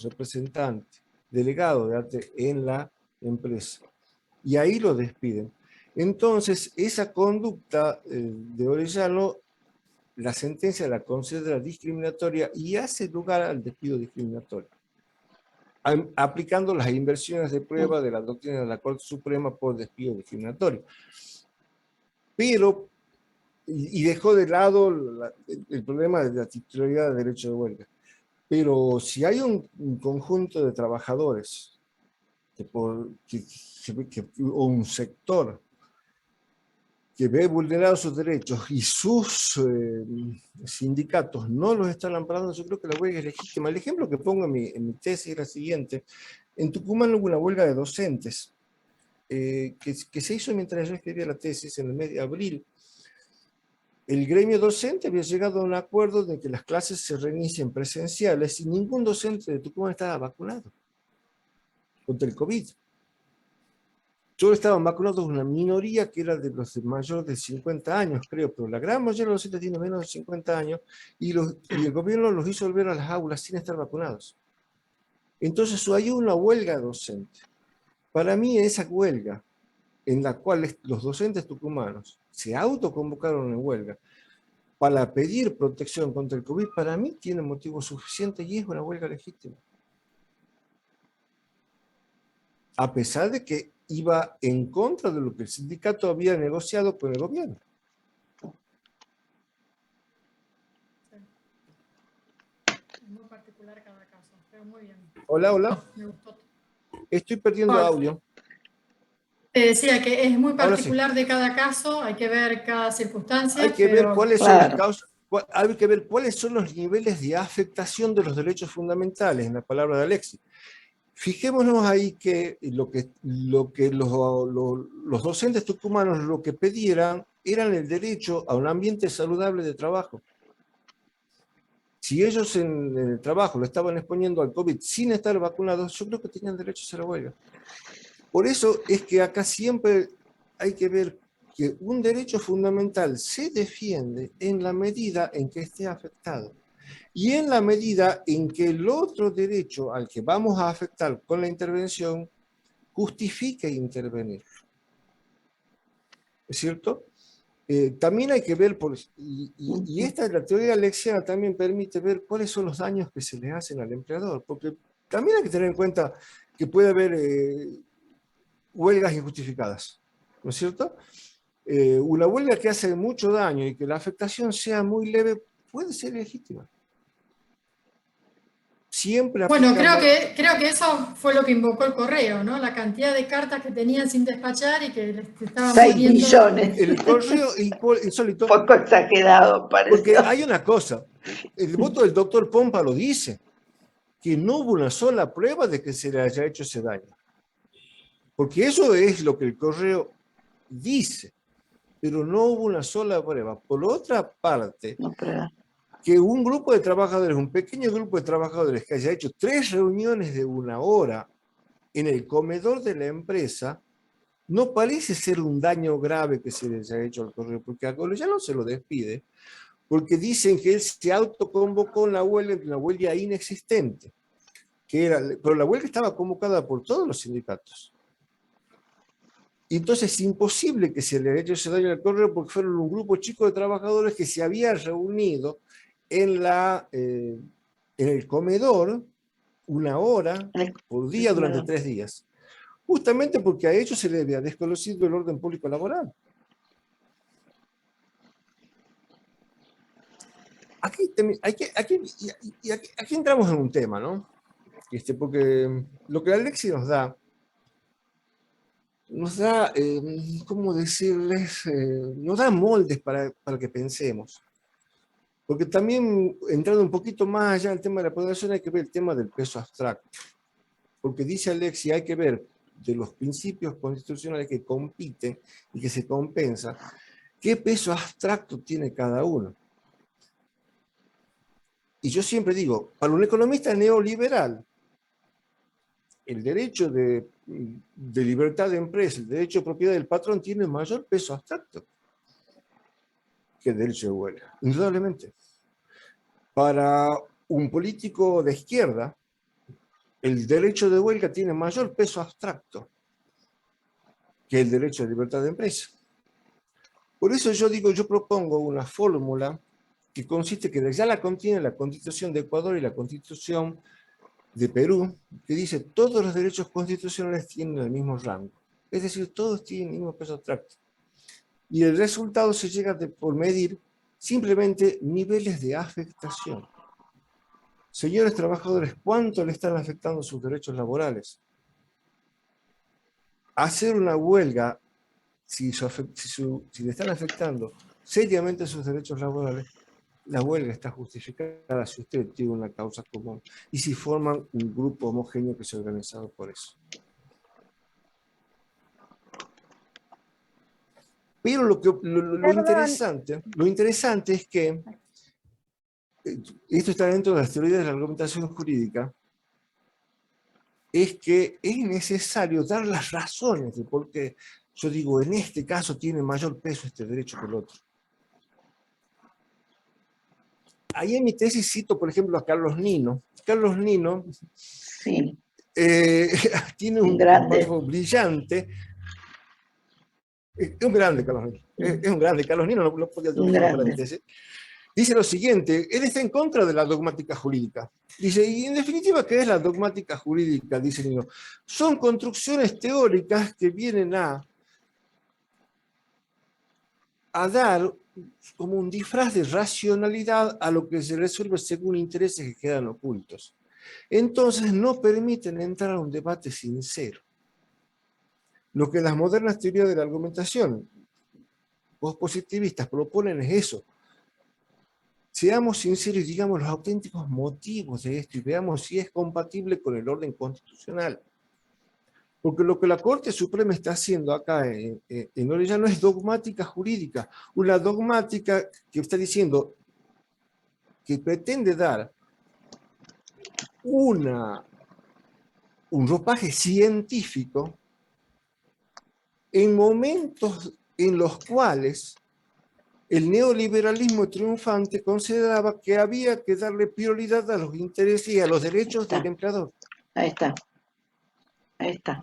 representante, delegado de ATE en la empresa. Y ahí lo despiden. Entonces, esa conducta de Orellano, la sentencia la considera discriminatoria y hace lugar al despido discriminatorio, aplicando las inversiones de prueba de la doctrina de la Corte Suprema por despido discriminatorio. Pero, y dejó de lado el problema de la titularidad del derecho de huelga. Pero si hay un conjunto de trabajadores o un sector que ve vulnerados sus derechos y sus sindicatos no los están amparando, yo creo que la huelga es legítima. El ejemplo que pongo en mi tesis es el siguiente. En Tucumán hubo una huelga de docentes que se hizo mientras yo escribía la tesis en el mes de abril. El gremio docente había llegado a un acuerdo de que las clases se reinicien presenciales y ningún docente de Tucumán estaba vacunado contra el COVID. Solo estaban vacunados una minoría que era de los mayores de 50 años, creo, pero la gran mayoría de los docentes tiene menos de 50 años y el gobierno los hizo volver a las aulas sin estar vacunados. Entonces hay una huelga docente. Para mí esa huelga, en la cual los docentes tucumanos se autoconvocaron en huelga para pedir protección contra el COVID, para mí tiene motivo suficiente y es una huelga legítima. A pesar de que iba en contra de lo que el sindicato había negociado con el gobierno. Es muy particular cada caso, pero muy bien. Hola, hola. Me gustó. Estoy perdiendo audio. Te decía que es muy Ahora sí. particular de cada caso, hay que ver cada circunstancia. Hay que ver cuáles son las causas, hay que ver cuáles son los niveles de afectación de los derechos fundamentales, en la palabra de Alexis. Fijémonos ahí que lo que los docentes tucumanos lo que pedían eran el derecho a un ambiente saludable de trabajo. Si ellos en el trabajo lo estaban exponiendo al COVID sin estar vacunados, yo creo que tenían derecho a hacer la huelga. Por eso es que acá siempre hay que ver que un derecho fundamental se defiende en la medida en que esté afectado. Y en la medida en que el otro derecho al que vamos a afectar con la intervención justifique intervenir. ¿Es cierto? También hay que ver, y esta la teoría alexiana también permite ver cuáles son los daños que se le hacen al empleador, porque también hay que tener en cuenta que puede haber huelgas injustificadas, ¿no es cierto? Una huelga que hace mucho daño y que la afectación sea muy leve puede ser legítima. Siempre bueno, creo que eso fue lo que invocó el correo, ¿no? La cantidad de cartas que tenían sin despachar y que les estaban 6 poniendo... millones. El correo insólito. Poco exagerado, parece. Porque hay una cosa, el voto del doctor Pompa lo dice, que no hubo una sola prueba de que se le haya hecho ese daño. Porque eso es lo que el correo dice, pero no hubo una sola prueba. Por otra parte, que un grupo de trabajadores, un pequeño grupo de trabajadores que haya hecho 3 reuniones de 1 hora en el comedor de la empresa, no parece ser un daño grave que se les haya hecho al correo, porque a Golo ya no se lo despide, porque dicen que él se autoconvocó en una huelga inexistente, pero la huelga estaba convocada por todos los sindicatos. Y entonces es imposible que se le haya hecho ese daño al correo porque fueron un grupo chico de trabajadores que se había reunido en el comedor 1 hora por día durante 3 días. Justamente porque a ellos se les había desconocido el orden público laboral. Aquí entramos en un tema, ¿no? Porque lo que Alexi nos da, ¿cómo decirles? Nos da moldes para que pensemos. Porque también, entrando un poquito más allá del tema de la ponderación, hay que ver el tema del peso abstracto. Porque dice Alexi, hay que ver de los principios constitucionales que compiten y que se compensan, qué peso abstracto tiene cada uno. Y yo siempre digo, para un economista neoliberal, el derecho de libertad de empresa, el derecho de propiedad del patrón tiene mayor peso abstracto que el derecho de huelga, indudablemente. Para un político de izquierda, el derecho de huelga tiene mayor peso abstracto que el derecho de libertad de empresa. Por eso yo propongo una fórmula que consiste, que ya la contiene la Constitución de Ecuador y la Constitución de Perú, que dice todos los derechos constitucionales tienen el mismo rango. Es decir, todos tienen el mismo peso abstracto. Y el resultado se llega por medir simplemente niveles de afectación. Señores trabajadores, ¿cuánto le están afectando sus derechos laborales? Hacer una huelga, si le están afectando seriamente sus derechos laborales, la huelga está justificada si usted tiene una causa común y si forman un grupo homogéneo que se ha organizado por eso. Pero lo interesante es que esto está dentro de las teorías de la argumentación jurídica, es que es necesario dar las razones de por qué yo digo, en este caso tiene mayor peso este derecho que el otro. Ahí en mi tesis cito, por ejemplo, a Carlos Nino. Carlos Nino Sí. Tiene un párrafo brillante. Es un grande, Carlos Nino. Es un grande. Carlos Nino no podía dejar para mi tesis. Dice lo siguiente, él está en contra de la dogmática jurídica. Dice, y en definitiva, ¿qué es la dogmática jurídica? Dice Nino. Son construcciones teóricas que vienen a dar como un disfraz de racionalidad a lo que se resuelve según intereses que quedan ocultos. Entonces no permiten entrar a un debate sincero. Lo que las modernas teorías de la argumentación pospositivistas proponen es eso. Seamos sinceros y digamos los auténticos motivos de esto y veamos si es compatible con el orden constitucional. Porque lo que la Corte Suprema está haciendo acá en Orellana no es dogmática jurídica, una dogmática que está diciendo que pretende dar un ropaje científico en momentos en los cuales el neoliberalismo triunfante consideraba que había que darle prioridad a los intereses y a los derechos del empleador. Ahí está. Ahí está.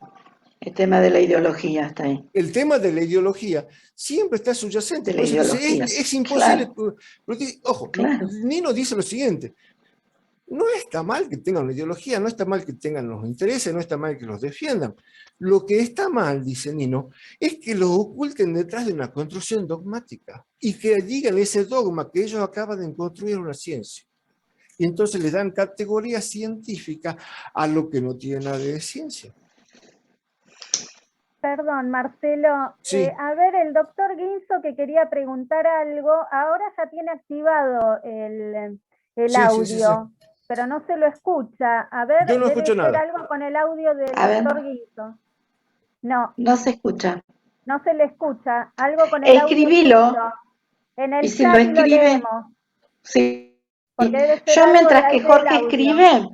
El tema de la ideología está ahí. El tema de la ideología siempre está subyacente. Por eso es imposible. Claro. Porque, ojo, claro. Nino dice lo siguiente. No está mal que tengan una ideología, no está mal que tengan los intereses, no está mal que los defiendan. Lo que está mal, dice Nino, es que los oculten detrás de una construcción dogmática y que digan ese dogma que ellos acaban de construir una ciencia. Y entonces le dan categoría científica a lo que no tiene nada de ciencia. Perdón, Marcelo. Sí. A ver, el doctor Guinzo que quería preguntar algo, ahora ya tiene activado el audio. Sí. Pero no se lo escucha. A ver, yo no escucho nada. Algo con el audio del doctor Guinzo. No. No se escucha. No se le escucha. Algo con el Escribilo. audio. En el y si chat lo escribe, lo leemos. Sí, Porque debe ser Yo algo de mientras que ahí del Jorge audio. escribe,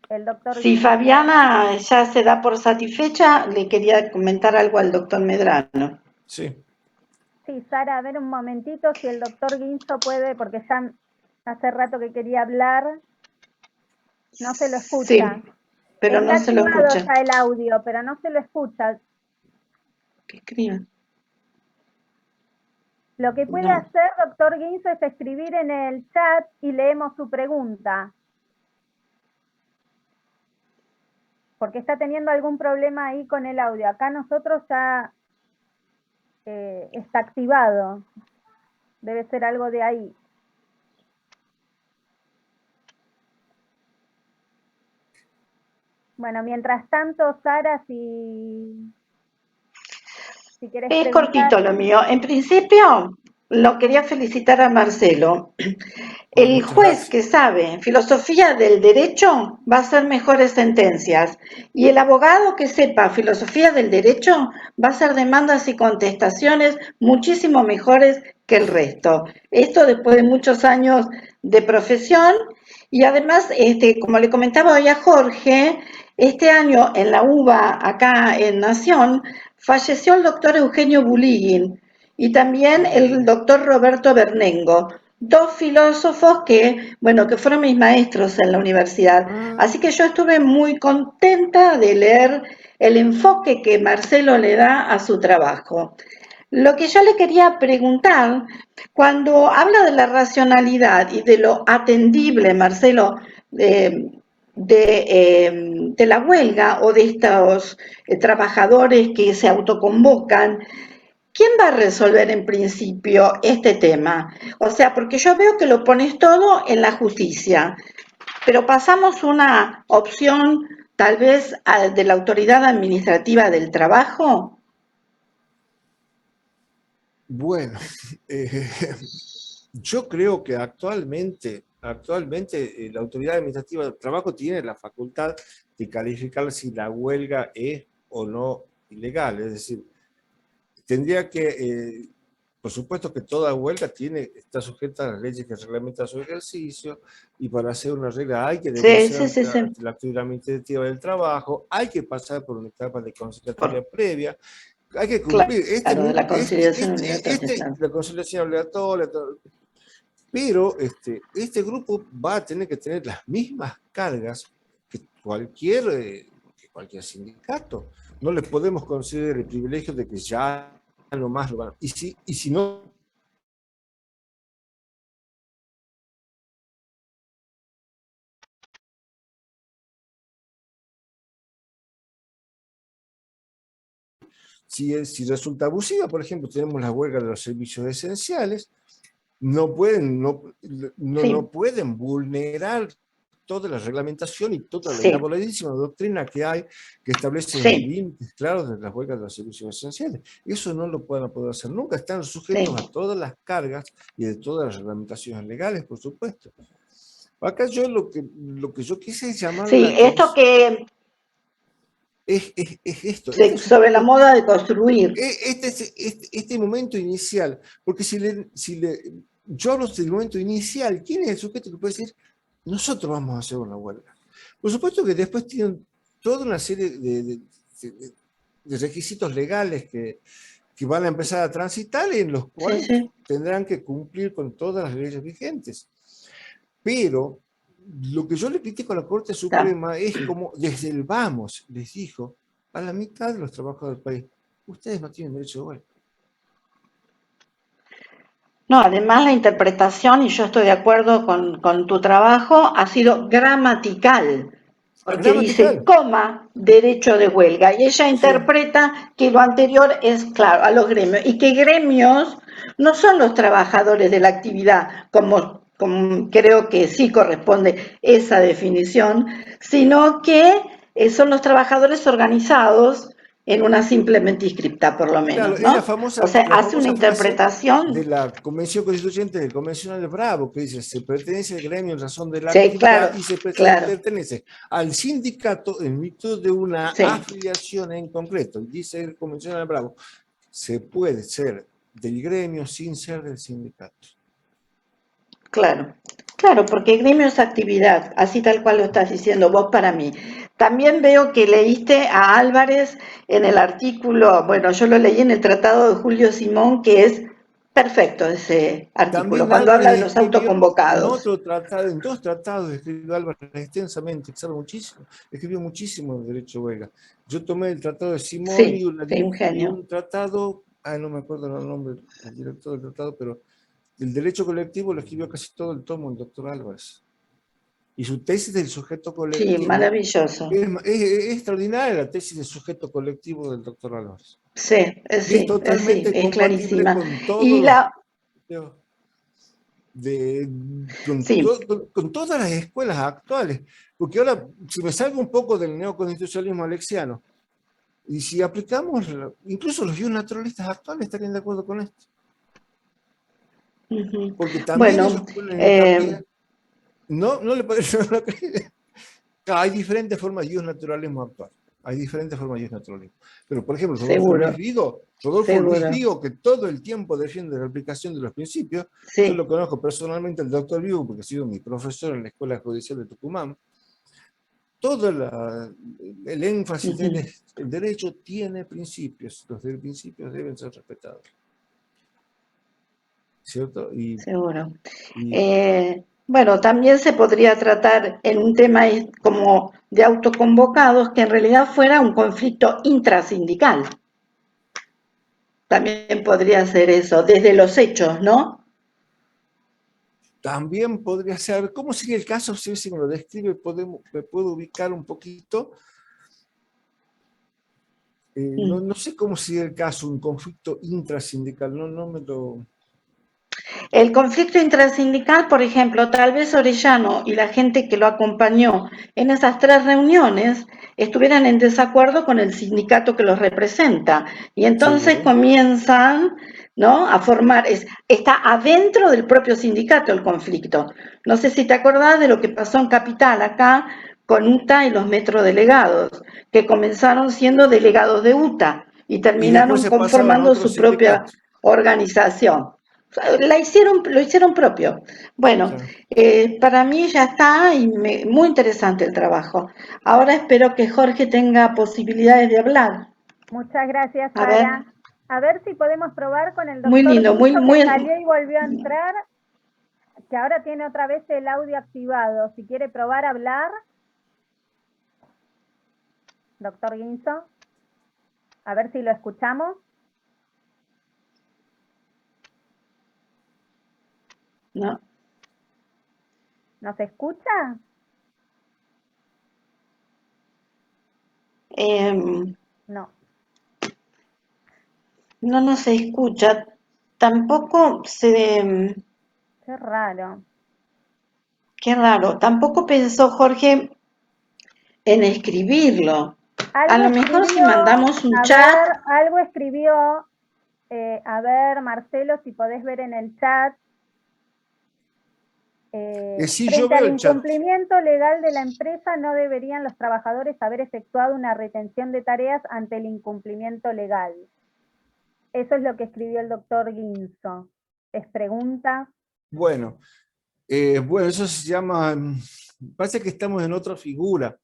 El doctor si Guinzo. Fabiana ya se da por satisfecha, le quería comentar algo al doctor Medrano. Sí. Sí, Sara, a ver un momentito si el doctor Guinzo puede, porque ya hace rato que quería hablar, no se lo escucha. Sí, pero Está no se lo activado escucha. ya el audio, pero no se lo escucha. Que escriba. Lo que puede No. hacer, doctor Guinzo, es escribir en el chat y leemos su pregunta. Porque está teniendo algún problema ahí con el audio. Acá nosotros ya está activado. Debe ser algo de ahí. Bueno, mientras tanto, Sara, si querés Es preguntar. cortito lo mío. En principio, lo quería felicitar a Marcelo. Bueno, El muchas juez gracias. que sabe filosofía del derecho va a hacer mejores sentencias y el abogado que sepa filosofía del derecho va a hacer demandas y contestaciones muchísimo mejores que el resto. Esto después de muchos años de profesión y además, como le comentaba hoy a Jorge, este año en la UBA, acá en Nación, falleció el doctor Eugenio Bulíguin y también el doctor Roberto Bernengo, dos filósofos que fueron mis maestros en la universidad. Así que yo estuve muy contenta de leer el enfoque que Marcelo le da a su trabajo. Lo que yo le quería preguntar, cuando habla de la racionalidad y de lo atendible, Marcelo, de la huelga o de estos trabajadores que se autoconvocan, ¿quién va a resolver en principio este tema? O sea, porque yo veo que lo pones todo en la justicia, pero pasamos una opción tal vez de la autoridad administrativa del trabajo. Bueno, yo creo que actualmente la autoridad administrativa del trabajo tiene la facultad de calificar si la huelga es o no ilegal. Es decir, tendría que, por supuesto que toda huelga está sujeta a las leyes que reglamentan su ejercicio, y para hacer una regla hay que Sí, denunciar sí, sí, sí. ante la autoridad administrativa del trabajo, hay que pasar por una etapa de conciliatoria previa, hay que cumplir Claro, de la conciliación obligatoria, claro. la conciliación obligatoria, pero este grupo va a tener que tener las mismas cargas que cualquier sindicato. No le podemos conceder el privilegio de que ya nomás lo van. Y si no, si resulta abusiva, por ejemplo, tenemos la huelga de los servicios esenciales, no Sí, pueden vulnerar toda la reglamentación y toda la sí, elaboradísima doctrina que hay, que establece sí, límites claros de las huelgas de los servicios esenciales. Eso no lo pueden poder hacer nunca. Están sujetos sí. a todas las cargas y de todas las reglamentaciones legales, por supuesto. Acá yo lo que yo quise llamar la Sí, esto atención que es esto. Este es un sobre la momento, moda de construir. este momento inicial, porque yo hablo del momento inicial, ¿quién es el sujeto que puede decir, nosotros vamos a hacer una huelga? Por supuesto que después tienen toda una serie de requisitos legales que van a empezar a transitar, en los Sí, cuales sí. tendrán que cumplir con todas las leyes vigentes. Pero lo que yo le critico a la Corte Está. Suprema es como desde el vamos les dijo a la mitad de los trabajadores del país, ustedes no tienen derecho de huelga. No, además la interpretación, y yo estoy de acuerdo con tu trabajo, ha sido gramatical, porque dice, Gramatical. coma, derecho de huelga, y ella Sí. interpreta que lo anterior es, claro, a los gremios, y que gremios no son los trabajadores de la actividad, como creo que sí corresponde esa definición, sino que son los trabajadores organizados en una simplemente inscripta, por lo Claro, menos, es ¿no? O sea, la hace una famosa frase de interpretación. la Convención Constituyente del Convencional de Bravo, que dice, se pertenece al gremio en razón de la Sí, actividad claro, y se claro, pertenece al sindicato en virtud de una sí. afiliación en concreto. Dice el Convencional de Bravo, se puede ser del gremio sin ser del sindicato. Claro, claro, porque gremio es actividad, así tal cual lo estás diciendo vos para mí. También veo que leíste a Álvarez en el artículo, bueno, yo lo leí en el Tratado de Julio Simón, que es perfecto ese artículo, También cuando Álvarez habla de los escribió en autoconvocados. otro tratado, en dos tratados escribió Álvarez extensamente, escribió muchísimo de derecho huelga. Yo tomé el tratado de Simón Sí, sí, un y genio. un tratado, no me acuerdo el nombre del director del tratado, pero el derecho colectivo lo escribió casi todo el tomo el doctor Álvarez. Y su tesis del sujeto Sí, colectivo maravilloso. es extraordinaria, la tesis del sujeto colectivo del doctor Álvarez. Sí, Y es sí, totalmente es compatible clarísima. con todos Y los la, de, sí, con todas las escuelas actuales. Porque ahora, si me salgo un poco del neoconstitucionalismo alexiano, y si aplicamos, incluso los naturalistas actuales estarían de acuerdo con esto. ujú. Porque también ellos Bueno, ponen eh, hincapié, no le parece, no lo creen. Hay diferentes formas de naturalismo actual. Hay diferentes formas de naturalismo. Pero, por ejemplo, seguro, Rodolfo Luis seguro. Vigo, que todo el tiempo defiende la aplicación de los principios, yo Sí, lo conozco personalmente, el doctor Vigo, porque ha sido mi profesor en la Escuela Judicial de Tucumán, todo el énfasis de él ujú, es, el derecho tiene principios, los principios deben ser respetados, ¿cierto? seguro. Y Bueno, también se podría tratar en un tema como de autoconvocados que en realidad fuera un conflicto intrasindical. También podría ser eso, desde los hechos, ¿no? también podría ser, ¿cómo sería el caso? Si me lo describe, me puedo ubicar un poquito. Mm. No sé cómo sería el caso, un conflicto intrasindical, no me lo... El conflicto intrasindical, por ejemplo, tal vez Orellano y la gente que lo acompañó en esas 3 reuniones estuvieran en desacuerdo con el sindicato que los representa y entonces Seguro. comienzan, ¿no?, a formar, está adentro del propio sindicato el conflicto. No sé si te acordás de lo que pasó en Capital acá con UTA y los metrodelegados, que comenzaron siendo delegados de UTA y Y después terminaron se pasaban a conformando otro su propia sindicato. organización. Lo hicieron propio. Bueno, Claro. para mí ya está y muy interesante el trabajo. Ahora espero que Jorge tenga posibilidades de hablar. Muchas gracias, A ver, Sara. A ver si podemos probar con el muy doctor lindo, Guinzo, que salió y volvió a entrar, que ahora tiene otra vez el audio activado. Si quiere probar a hablar, doctor Guinzo, a ver si lo escuchamos. ¿no? ¿Nos escucha? Em, No. no nos escucha. Tampoco se... Qué raro. Qué raro. Tampoco pensó Jorge en escribirlo. A Algo lo mejor si escribió, mandamos un a chat. ver, algo escribió, a ver, Marcelo, si podés ver en el chat. Sí, yo Frente al veo el chat. incumplimiento legal de la empresa, no deberían los trabajadores haber efectuado una retención de tareas ante el incumplimiento legal. Eso es lo que escribió el doctor Guinzo. ¿Es pregunta? Bueno, bueno, eso se llama, parece que estamos en otra figura.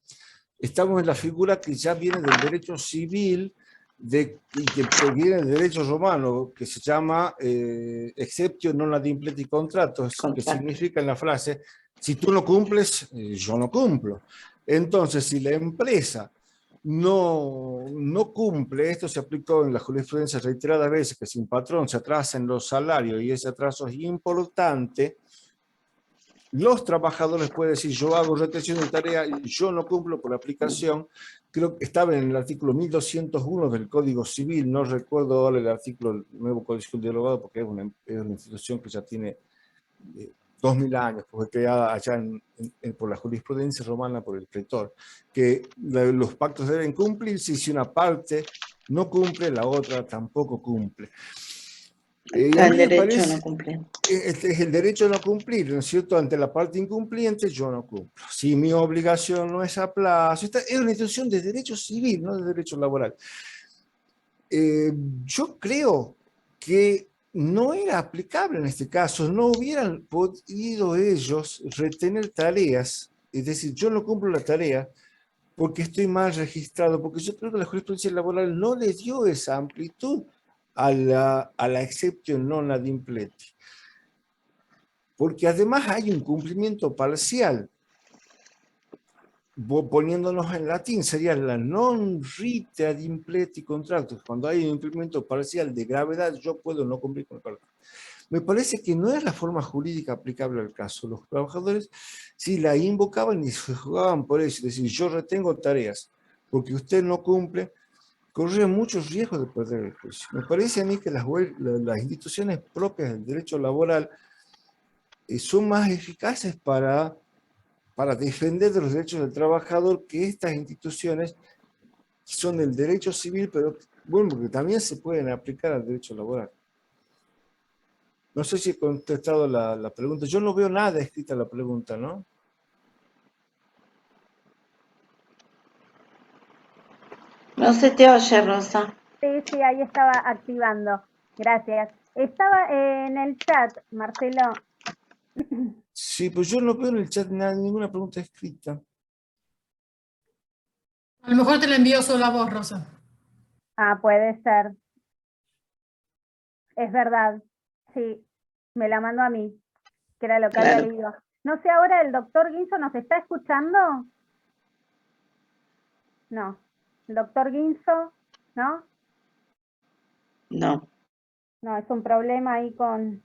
Estamos en la figura que ya viene del derecho civil y que viene del derecho romano, que se llama exceptio non ad impleti contratos, que Contrato. significa en la frase, si tú no cumples, yo no cumplo. Entonces, si la empresa no cumple, esto se aplicó en la jurisprudencia reiteradas veces, que si un patrón se atrasa en los salarios y ese atraso es importante, los trabajadores pueden decir, yo hago retención de tarea y yo no cumplo por aplicación. Creo que estaba en el artículo 1201 del Código Civil, no recuerdo ahora el artículo del nuevo Código Civil de Abogado, porque es una institución que ya tiene 2000 años, fue creada allá por la jurisprudencia romana por el pretor, que los pactos deben cumplirse y si una parte no cumple, la otra tampoco cumple. Y a El mí me derecho no parece, cumple. este es el derecho a no cumplir, ¿no es cierto? Ante la parte incumpliente, yo no cumplo. Si mi obligación no es a plazo, esta es una institución de derecho civil, no de derecho laboral. Yo creo que no era aplicable en este caso, no hubieran podido ellos retener tareas, es decir, yo no cumplo la tarea porque estoy mal registrado, porque yo creo que la jurisprudencia laboral no le dio esa amplitud a la exception non ad impleti. Porque además hay un cumplimiento parcial. Poniéndonos en latín, sería la non rite ad impleti contractus. Cuando hay un cumplimiento parcial de gravedad, yo puedo no cumplir con el contrato. Me parece que no es la forma jurídica aplicable al caso. Los trabajadores sí la invocaban y se jugaban por eso. Es decir, yo retengo tareas porque usted no cumple, corría muchos riesgos de perder el juicio. Me parece a mí que las instituciones propias del derecho laboral son más eficaces para defender los derechos del trabajador que estas instituciones son del derecho civil, pero bueno, porque también se pueden aplicar al derecho laboral. No sé si he contestado la pregunta. Yo no veo nada escrita en la pregunta, ¿no? No se te oye, Rosa. Sí, ahí estaba activando. Gracias. Estaba en el chat, Marcelo. Sí, pues yo no veo en el chat ninguna pregunta escrita. A lo mejor te la envío solo a vos, Rosa. Ah, puede ser. Es verdad. Sí, me la mandó a mí, que era lo que había Claro. leído. No sé, ahora el doctor Guinzo nos está escuchando. No. El doctor Guinzo, ¿no? No. No, es un problema ahí con...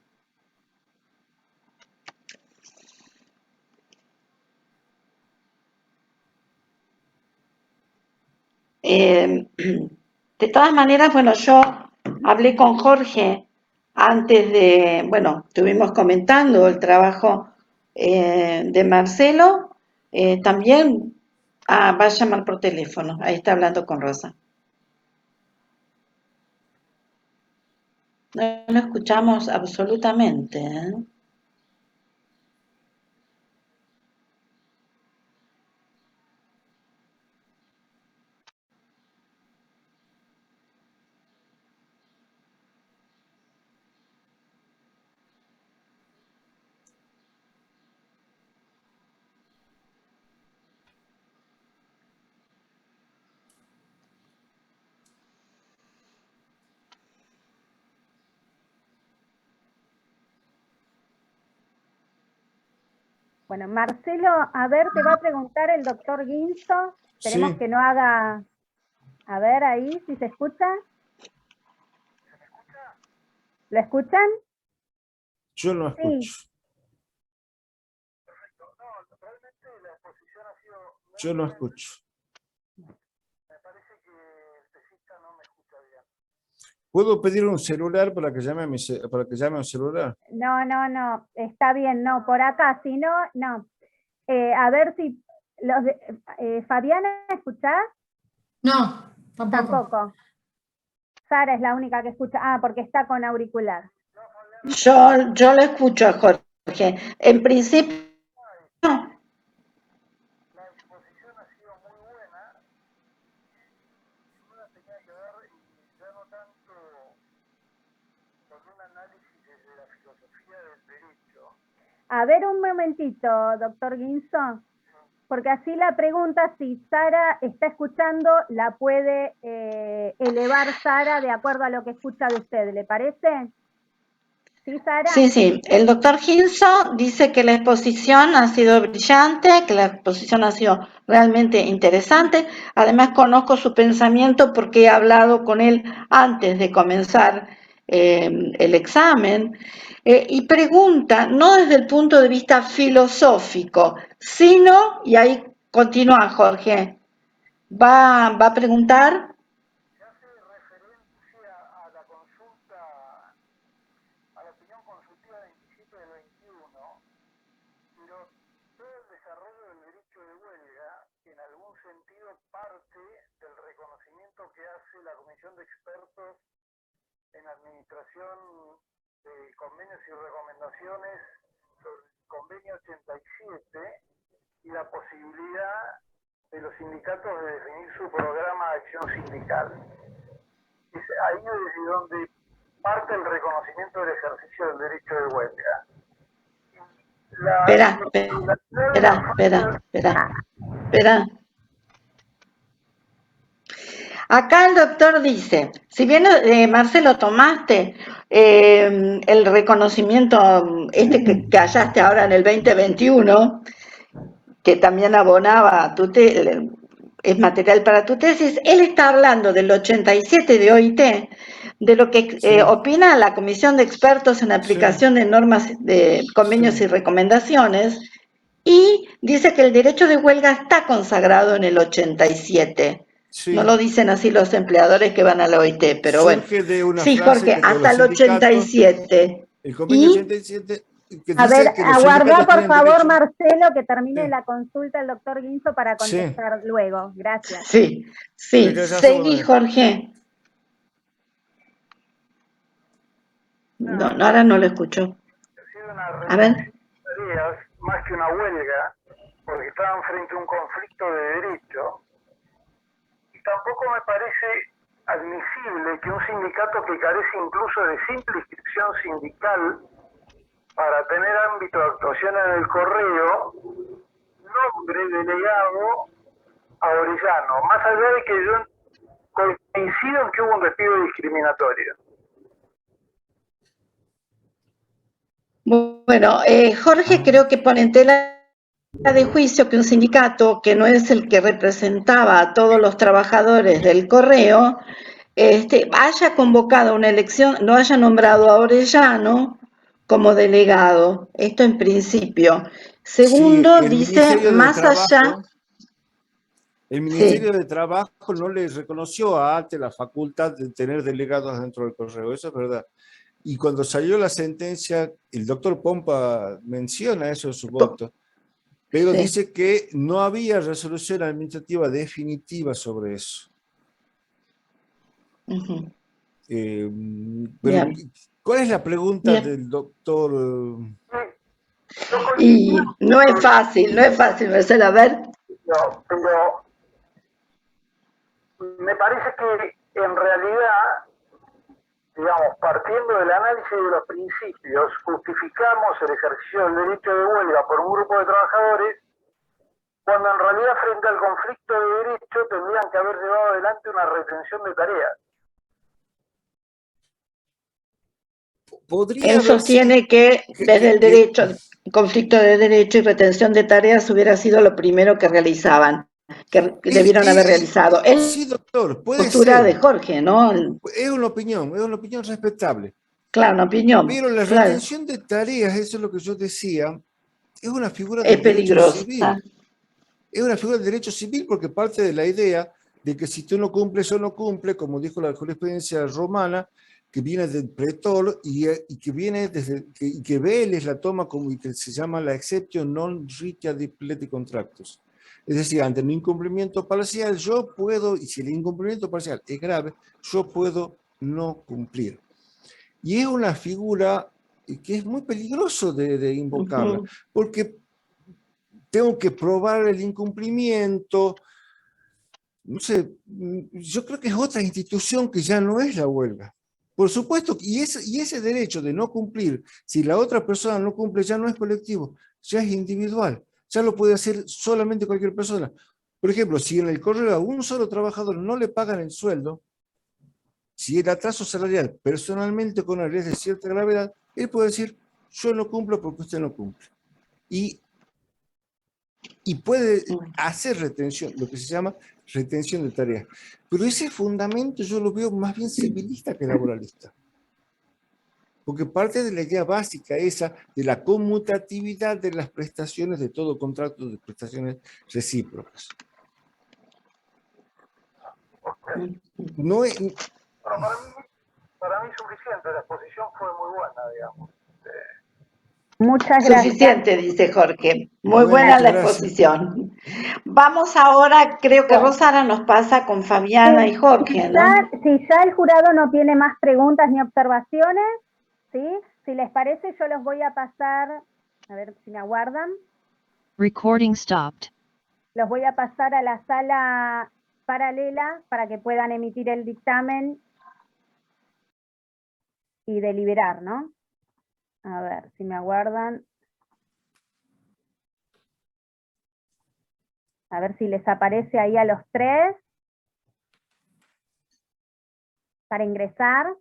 De todas maneras, bueno, yo hablé con Jorge antes de, bueno, estuvimos comentando el trabajo de Marcelo, también va a llamar por teléfono, ahí está hablando con Rosa. No lo escuchamos absolutamente, ¿eh? Bueno, Marcelo, a ver, te va a preguntar el doctor Guinzo. Esperemos Sí. que no haga... A ver, ahí, si se escucha. ¿Lo escuchan? Yo no escucho. Sí. Yo no escucho. ¿Puedo pedir un celular para que llame a un celular? No, está bien, no, por acá, si no, no. A ver si... Fabiana, ¿escuchás? No, tampoco. Tampoco. Sara es la única que escucha. Ah, porque está con auricular. Yo lo escucho a Jorge. En principio, A ver un momentito, doctor Guinzo, porque así la pregunta, si Sara está escuchando, la puede elevar Sara de acuerdo a lo que escucha de usted, ¿le parece? ¿Sí, Sara? sí, el doctor Gilson dice que la exposición ha sido brillante, que la exposición ha sido realmente interesante. Además, conozco su pensamiento porque he hablado con él antes de comenzar el examen. Y pregunta, no desde el punto de vista filosófico, sino, y ahí continúa Jorge, va a preguntar. parte del reconocimiento del ejercicio del derecho de huelga. Espera. Acá el doctor dice, si bien Marcelo tomaste el reconocimiento que hallaste ahora en el 2021, que también abonaba es material para tu tesis, él está hablando del 87 de OIT, de lo que opina la Comisión de Expertos en Aplicación de Normas de Convenios y Recomendaciones, y dice que el derecho de huelga está consagrado en el 87. Sí. No lo dicen así los empleadores que van a la OIT, pero Surge de una sí, frase Jorge, que de hasta los el 87. el convenio Y 87, que A dice ver, que los aguardá sindicatos por tienen favor, derecho. Marcelo, que termine Sí. la consulta el doctor Guinzo para contestar luego. Gracias. Sí. Seguí, Jorge. No, ahora no lo escucho. A ver. Más que una huelga, porque estaban frente a un conflicto de derecho, y tampoco me parece admisible que un sindicato que carece incluso de simple inscripción sindical para tener ámbito de actuación en el correo, nombre delegado a Orellano, más allá de que yo coincido en que hubo un despido discriminatorio. Bueno, Jorge creo que pone en tela de juicio que un sindicato que no es el que representaba a todos los trabajadores del correo, haya convocado una elección, no haya nombrado a Orellano como delegado. Esto en principio. Segundo, dice, más allá... El Ministerio de Trabajo no le reconoció a ATE la facultad de tener delegados dentro del correo, eso es verdad. Y cuando salió la sentencia, el doctor Pompa menciona eso en su voto, pero dice que no había resolución administrativa definitiva sobre eso. Pero, ¿cuál es la pregunta del doctor? Y no es fácil, Marcelo, a ver. Pero me parece que en realidad, digamos, partiendo del análisis de los principios, justificamos el ejercicio del derecho de huelga por un grupo de trabajadores, cuando en realidad frente al conflicto de derecho tendrían que haber llevado adelante una retención de tareas. Él sostiene que desde el derecho, el conflicto de derecho y retención de tareas hubiera sido lo primero que realizaban, que debieron haber realizado. Sí, doctor, puede postura ser. de Jorge, ¿no? Es una opinión respetable. Claro, una opinión. Pero la retención de tareas, eso es lo que yo decía, es una figura del derecho civil. Es una figura del derecho civil porque parte de la idea de que si tú no cumples o no cumples, como dijo la jurisprudencia romana, que viene del pretor y que viene desde que Vélez la toma como que se llama la exceptio non ritia di pleti contractus. Es decir, ante un incumplimiento parcial yo puedo, y si el incumplimiento parcial es grave, yo puedo no cumplir. Y es una figura que es muy peligroso de invocarla, porque tengo que probar el incumplimiento. No sé, yo creo que es otra institución que ya no es la huelga. Por supuesto, y ese derecho de no cumplir, si la otra persona no cumple, ya no es colectivo, ya es individual, ya lo puede hacer solamente cualquier persona. Por ejemplo, si en el correo a un solo trabajador no le pagan el sueldo, si el atraso salarial personalmente con una ley de cierta gravedad, él puede decir, yo no cumplo porque usted no cumple. Y puede hacer retención, lo que se llama retención de tareas. Pero ese fundamento yo lo veo más bien civilista que laboralista. Porque parte de la idea básica esa de la conmutatividad de las prestaciones de todo contrato de prestaciones recíprocas. No es... Para mí suficiente, la exposición fue muy buena, digamos. Muchas gracias. Suficiente, dice Jorge. Muy buena la exposición. Vamos ahora, creo que Rosana nos pasa con Fabiana y Jorge, ¿no? Si ya el jurado no tiene más preguntas ni observaciones, ¿sí? Si les parece, yo los voy a pasar, a ver si me aguardan. Recording stopped. Los voy a pasar a la sala paralela para que puedan emitir el dictamen y deliberar, ¿no? A ver, si me aguardan. A ver si les aparece ahí a los 3 para ingresar.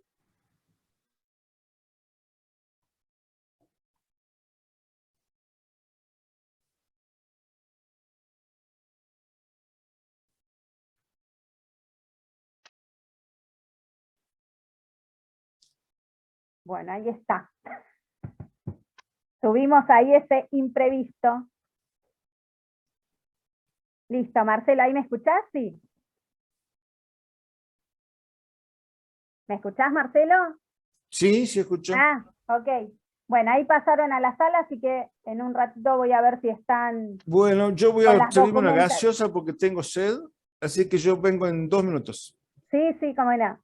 Bueno, ahí está. Tuvimos ahí ese imprevisto. Listo, Marcelo, ¿ahí me escuchás? Sí. ¿Me escuchás, Marcelo? Sí, sí escucho. Ah, ok. Bueno, ahí pasaron a la sala, así que en un ratito voy a ver si están Bueno, yo voy con a las servirme una documentaciones. gaseosa porque tengo sed, así que yo vengo en 2 minutos. Sí, sí, cómo no.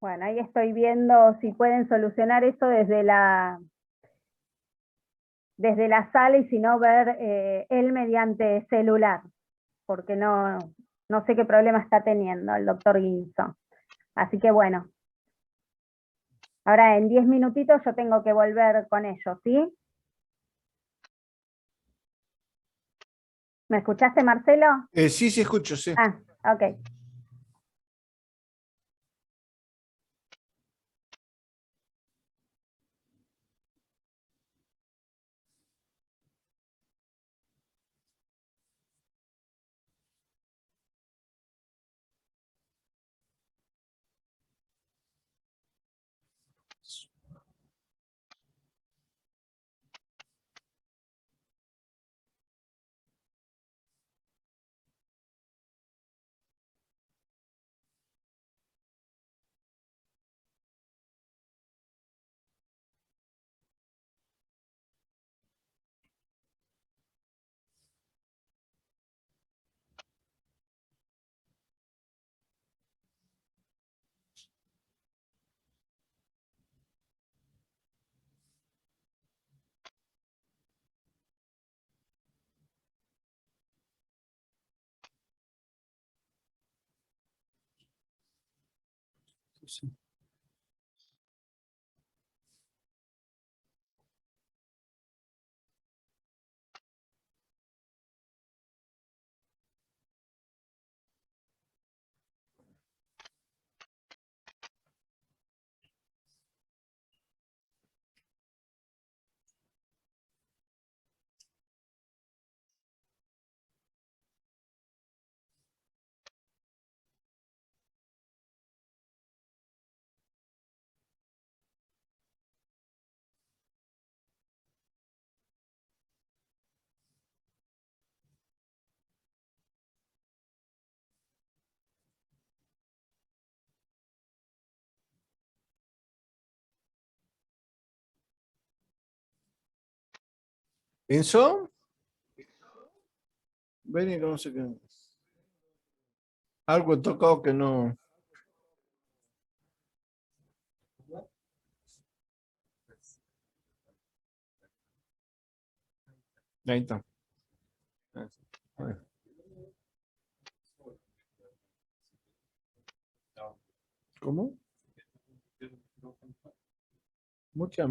Bueno, ahí estoy viendo si pueden solucionar eso desde la sala y si no ver él mediante celular, porque no sé qué problema está teniendo el doctor Guinzo. Así que bueno, ahora en 10 minutitos yo tengo que volver con ellos, ¿sí? ¿Me escuchaste, Marcelo? Sí, sí, escucho, sí. Ah, ok. Sí. ¿Enzo? Vení, no sé qué. Algo he tocado que no. Ahí está. Bueno. ¿Cómo? Muchas.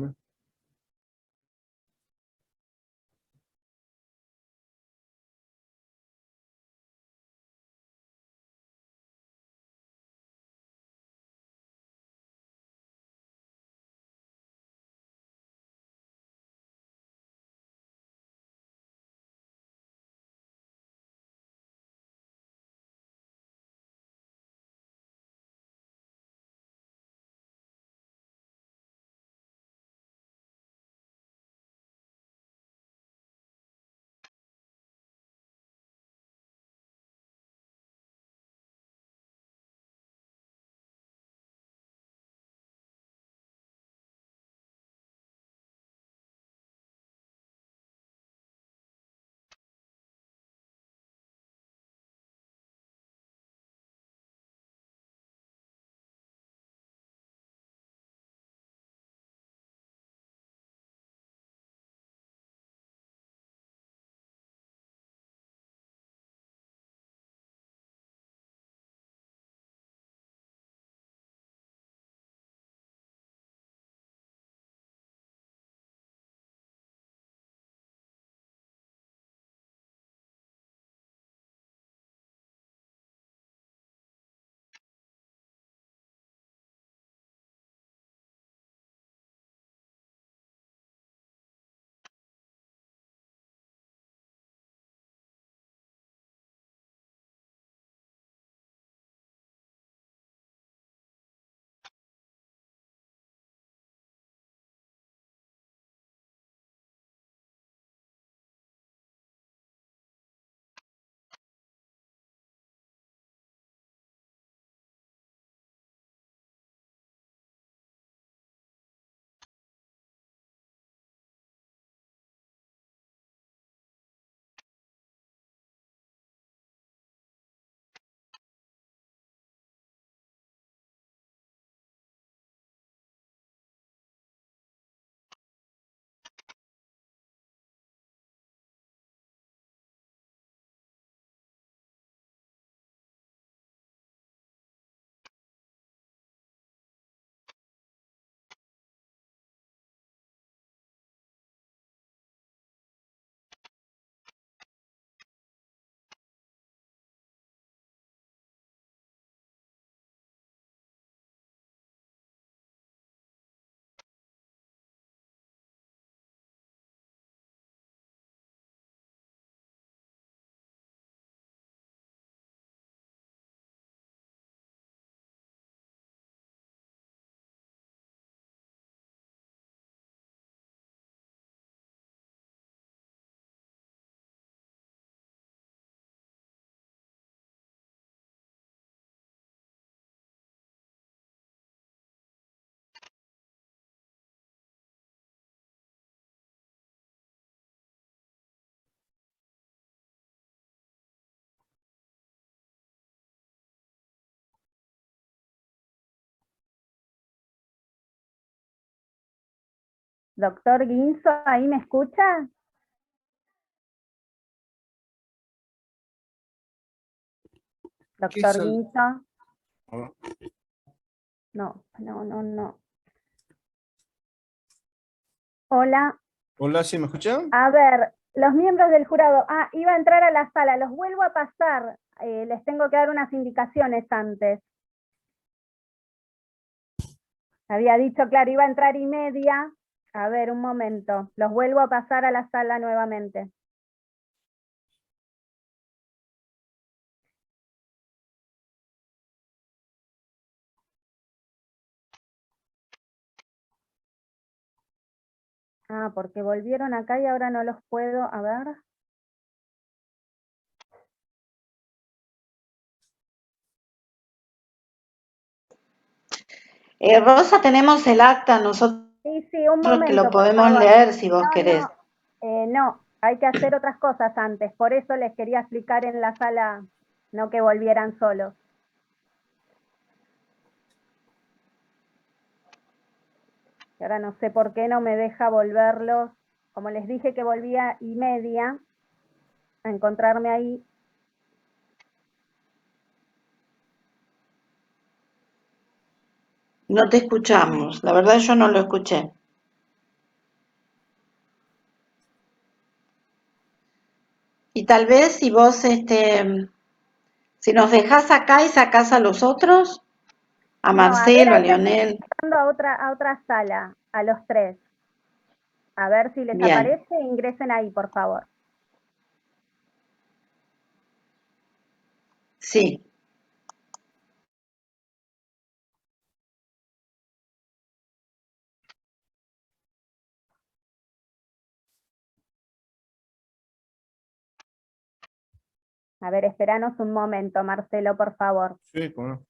Doctor Guinzo, ¿ahí me escucha? Doctor Guinzo. No. Hola. Hola, ¿sí me escuchan? A ver, los miembros del jurado. Iba a entrar a la sala, los vuelvo a pasar. Les tengo que dar unas indicaciones antes. Había dicho, claro, iba a entrar 1:30. A ver, un momento. Los vuelvo a pasar a la sala nuevamente. Porque volvieron acá y ahora no los puedo, a ver. Rosa, tenemos el acta, nosotros Sí, un que momento, lo por podemos favor. leer si vos querés. No, hay que hacer otras cosas antes, por eso les quería explicar en la sala, no que volvieran solos. Y ahora no sé por qué no me deja volverlos, como les dije que volvía 1:30, a encontrarme ahí. No te escuchamos, la verdad yo no lo escuché. Y tal vez si vos, si nos dejás acá y sacás a los otros, a Marcelo, a Leonel. A otra sala, a los 3. A ver si les Bien. aparece, ingresen ahí, por favor. Sí. A ver, esperanos un momento, Marcelo, por favor. Sí, cómo no.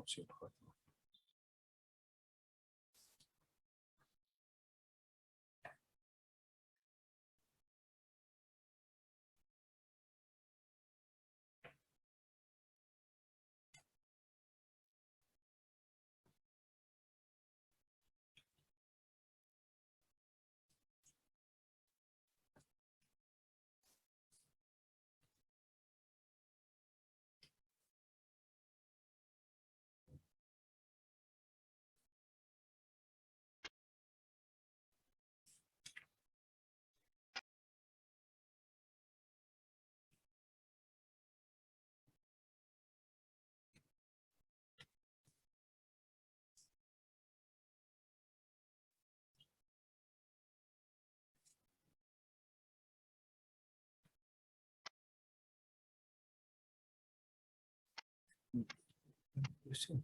sí, mejor. Sí.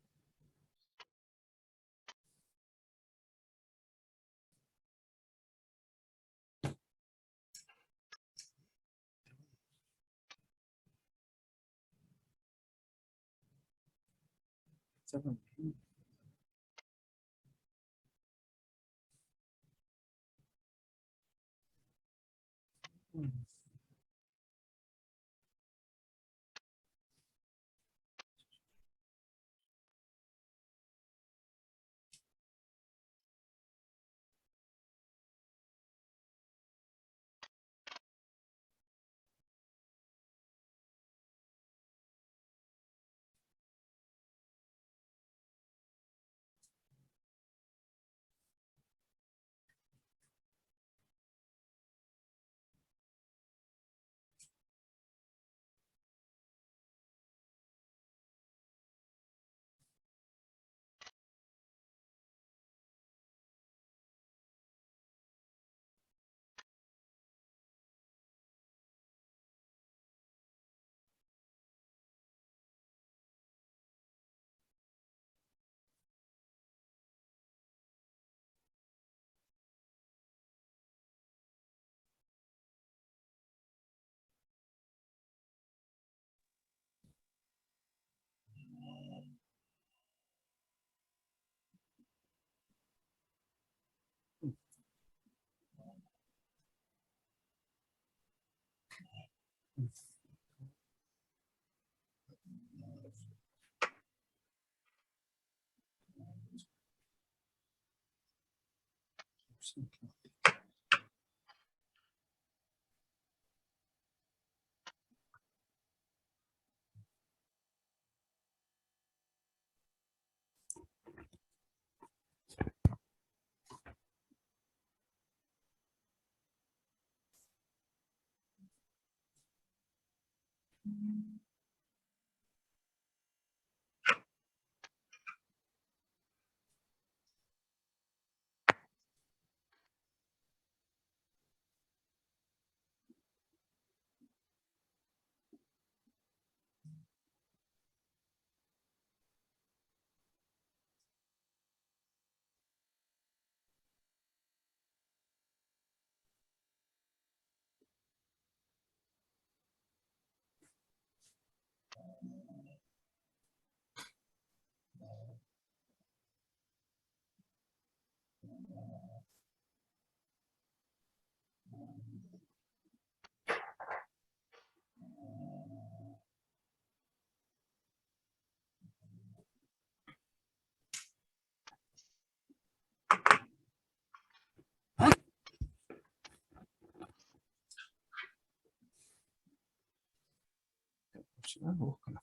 Sí. Búscala.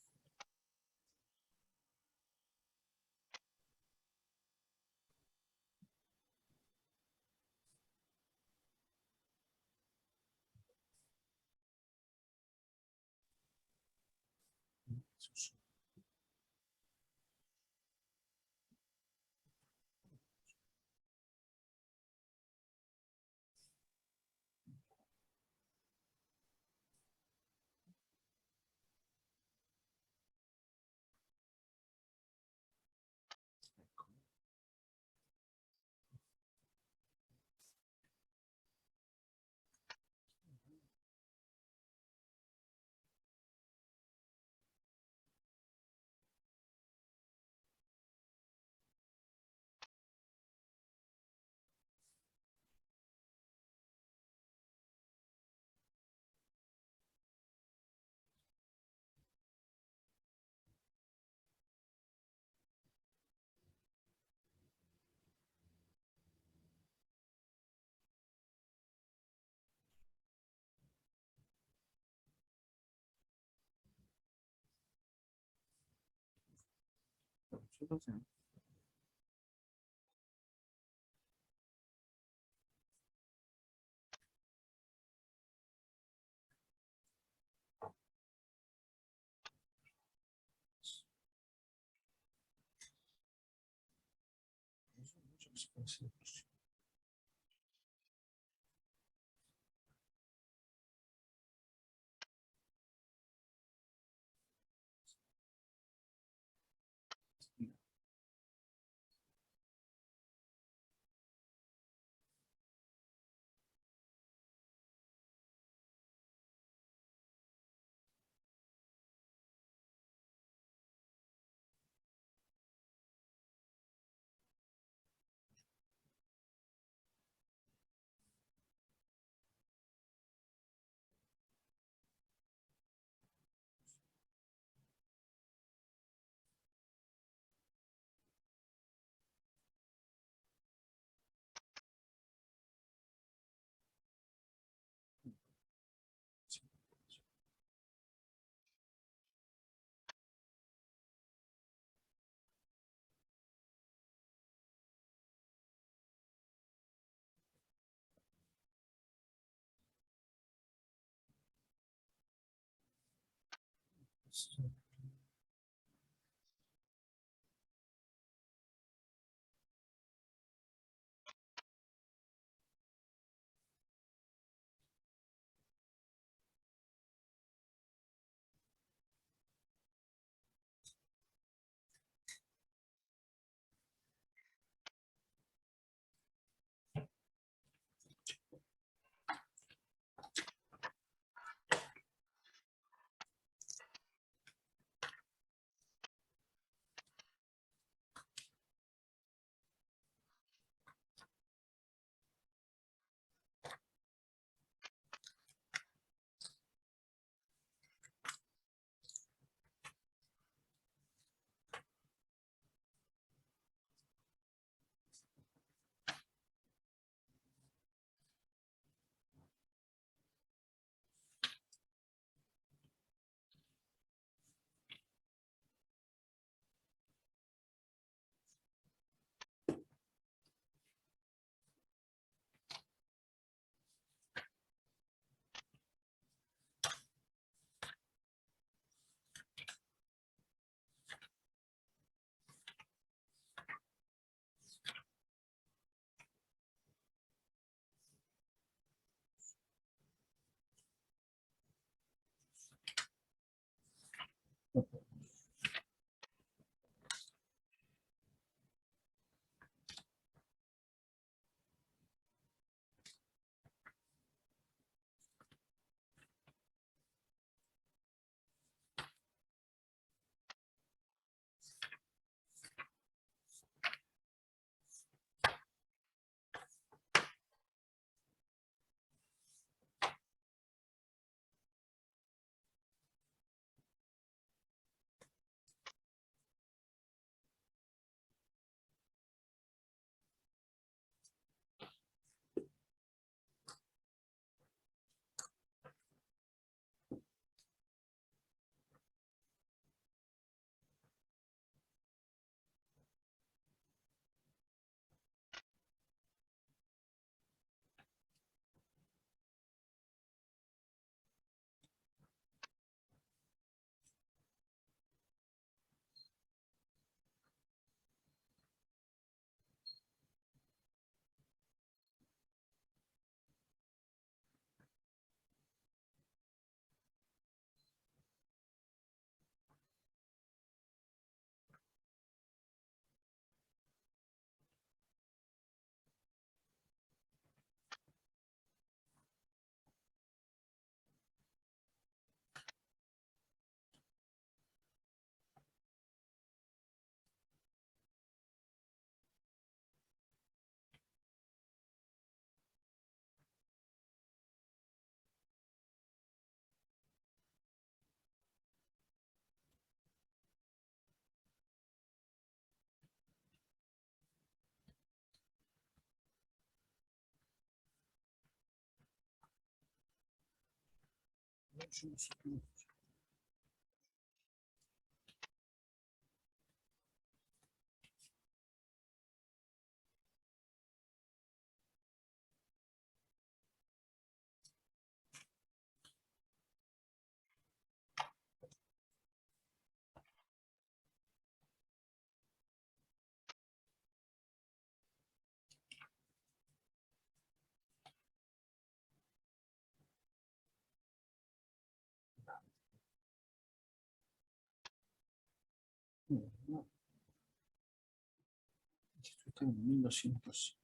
Tengo 1200.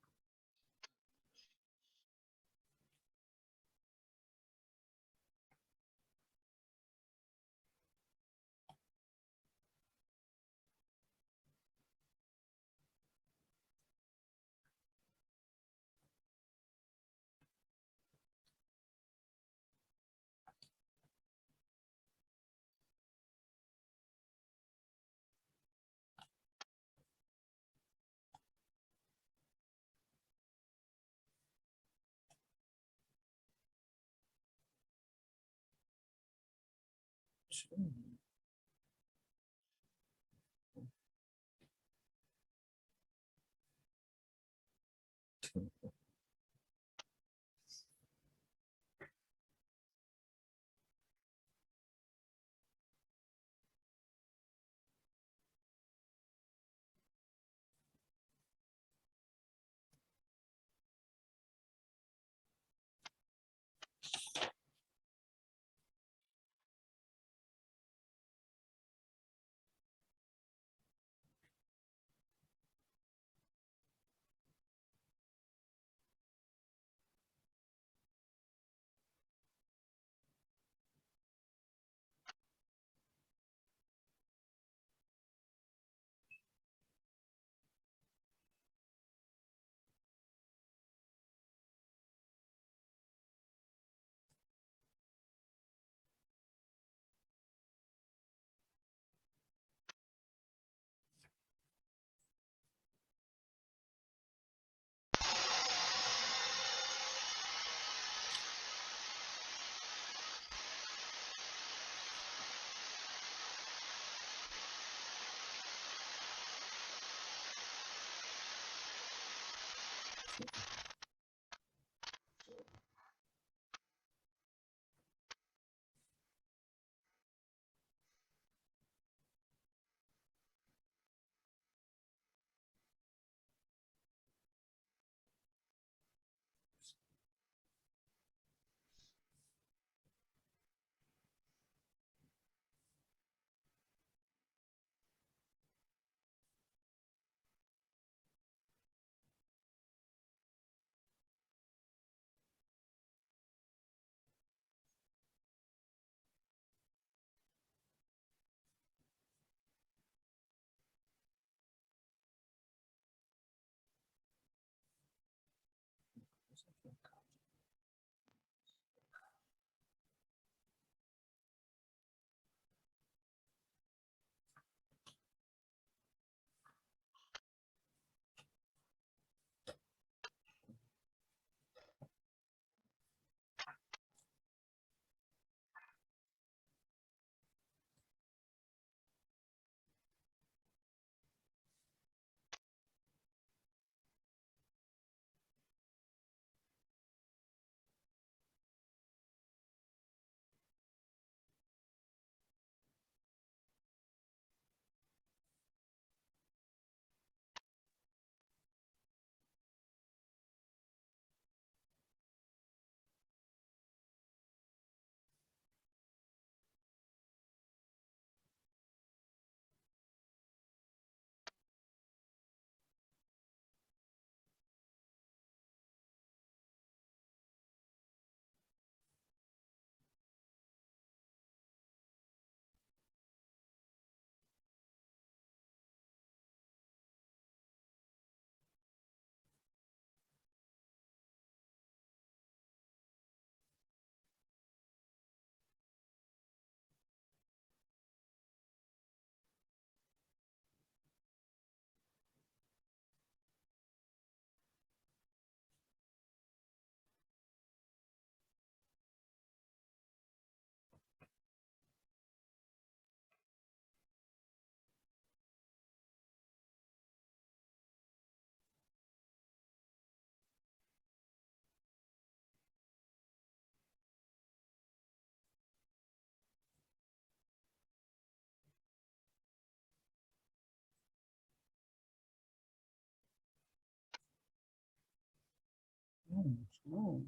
No.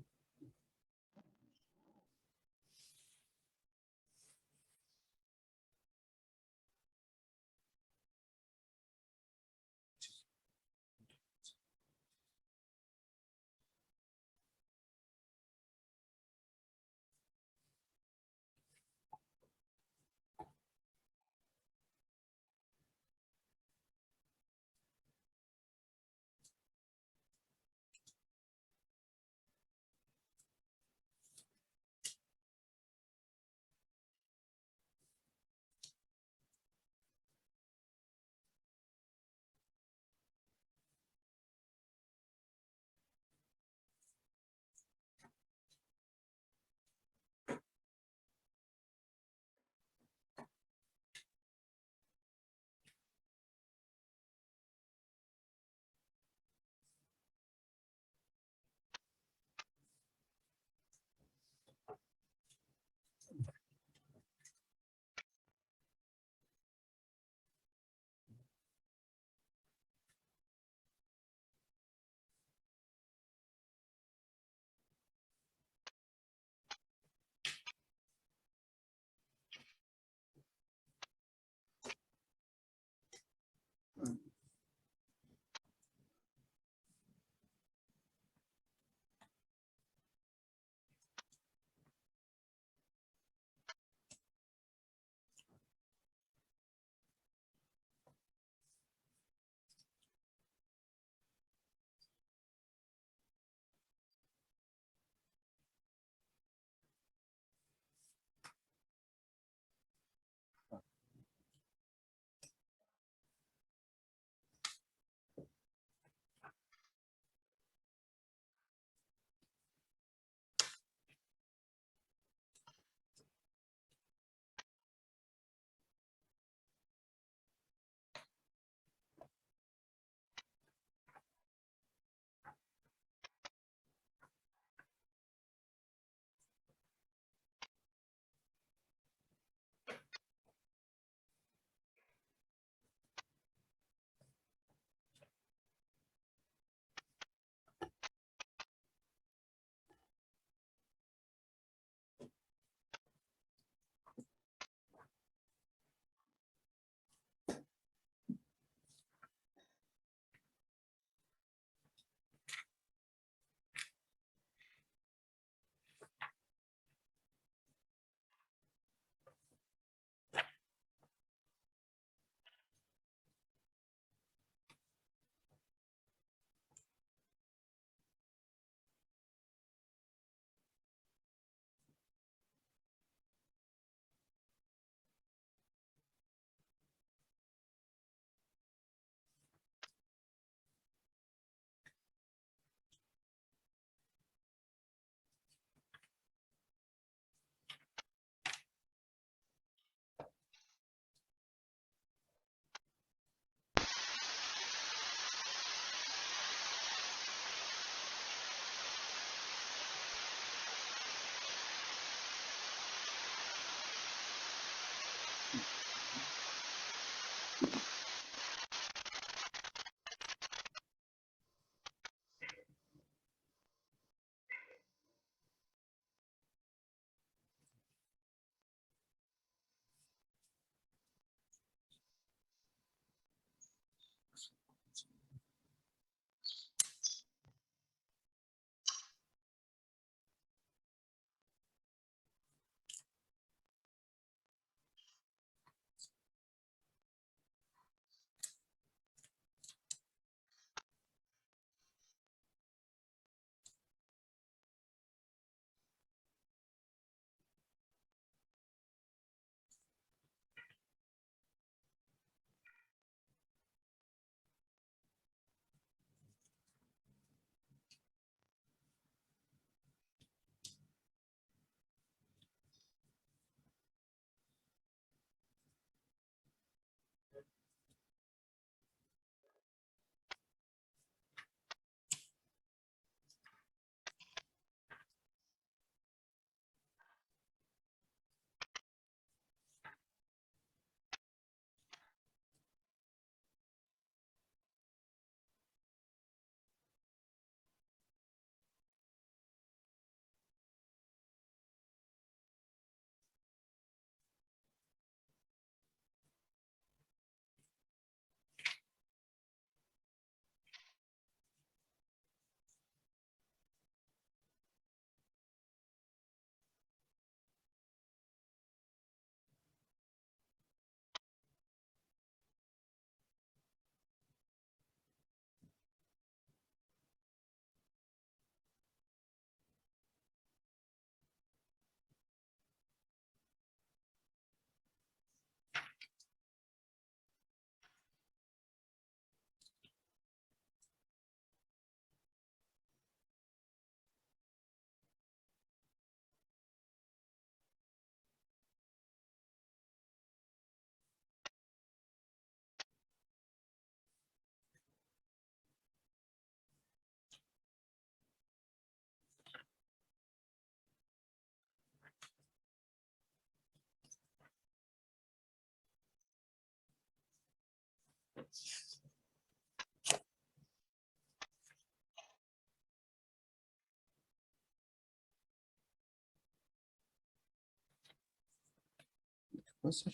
pasa?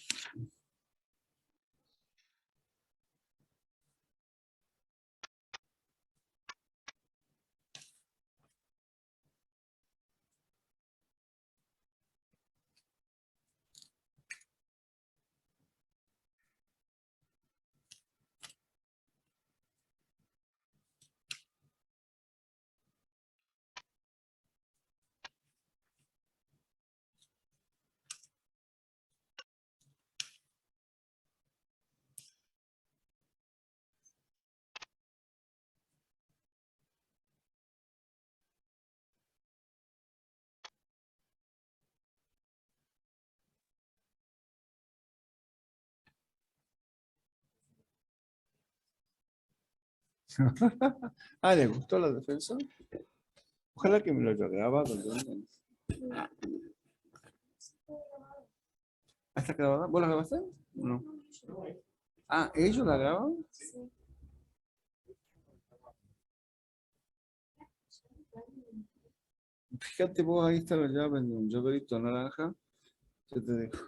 Ah, ¿le gustó la defensa? Ojalá que me lo haya grabado. ¿No? ¿Está grabada? ¿Vos la grabaste? No. Ah, ¿ellos la graban? Fíjate vos, ahí está la llave en un llaverito naranja. Ya te digo.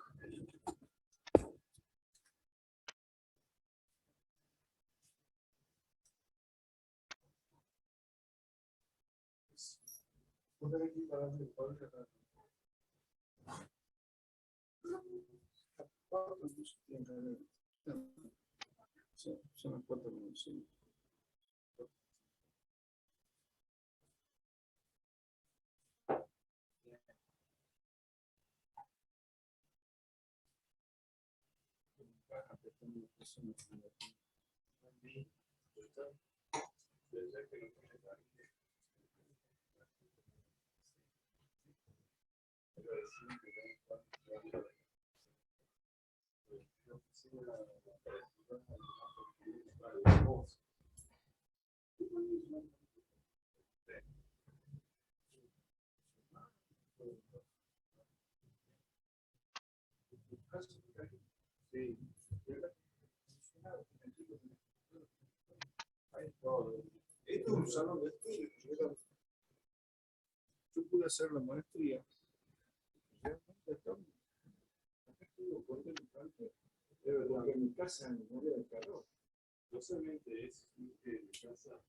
Son las 4:05. Sí. Esto es un salón de estudio. Yo pude hacer la maestría. Realmente estamos. Acá estuvo con el cante. De verdad, en mi casa en Memoria del Carro. No solamente es que en mi casa.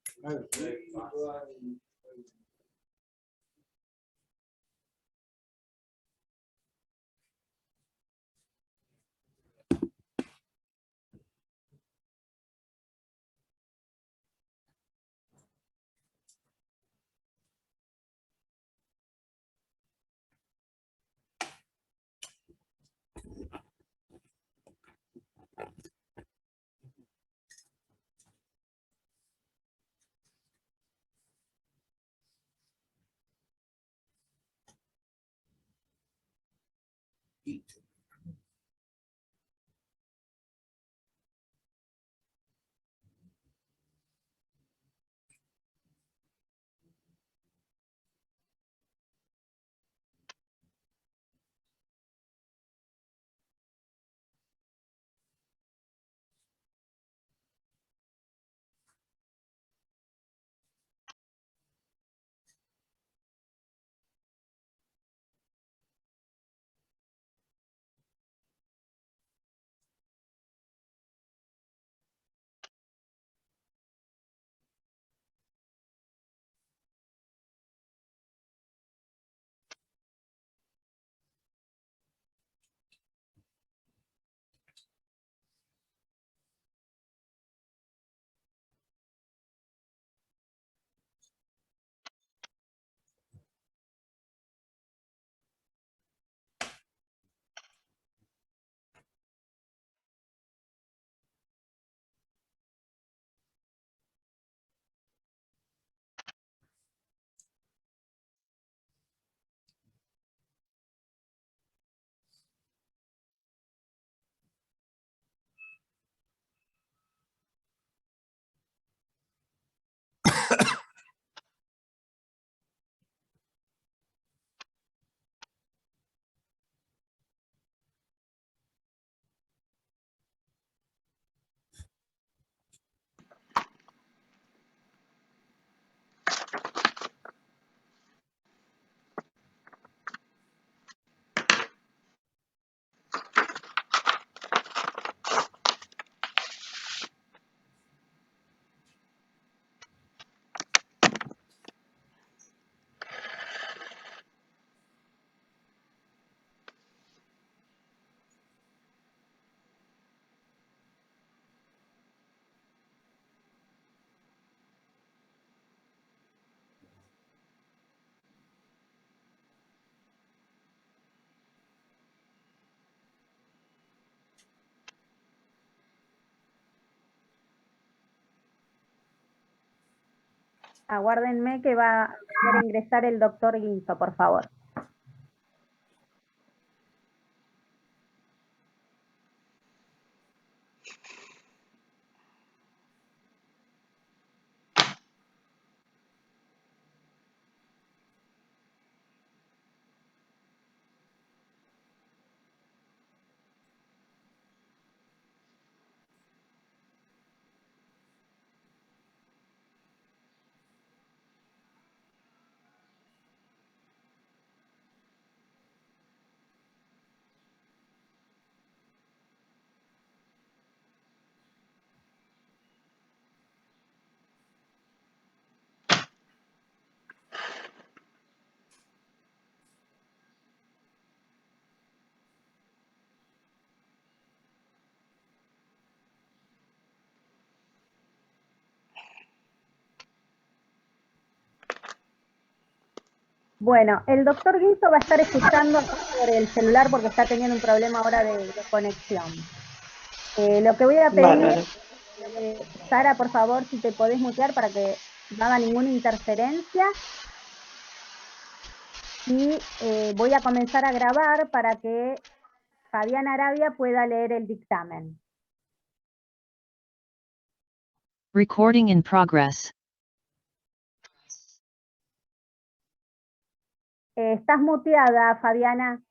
Aguárdenme que va a querer ingresar el doctor Guinzo, por favor. Bueno, el doctor Guinzo va a estar escuchando por el celular porque está teniendo un problema ahora de conexión. Lo que voy a pedir, Sara, por favor, si te podés mutear para que no haga ninguna interferencia. Y voy a comenzar a grabar para que Fabián Arabia pueda leer el dictamen. Recording in progress. Estás muteada, Fabiana.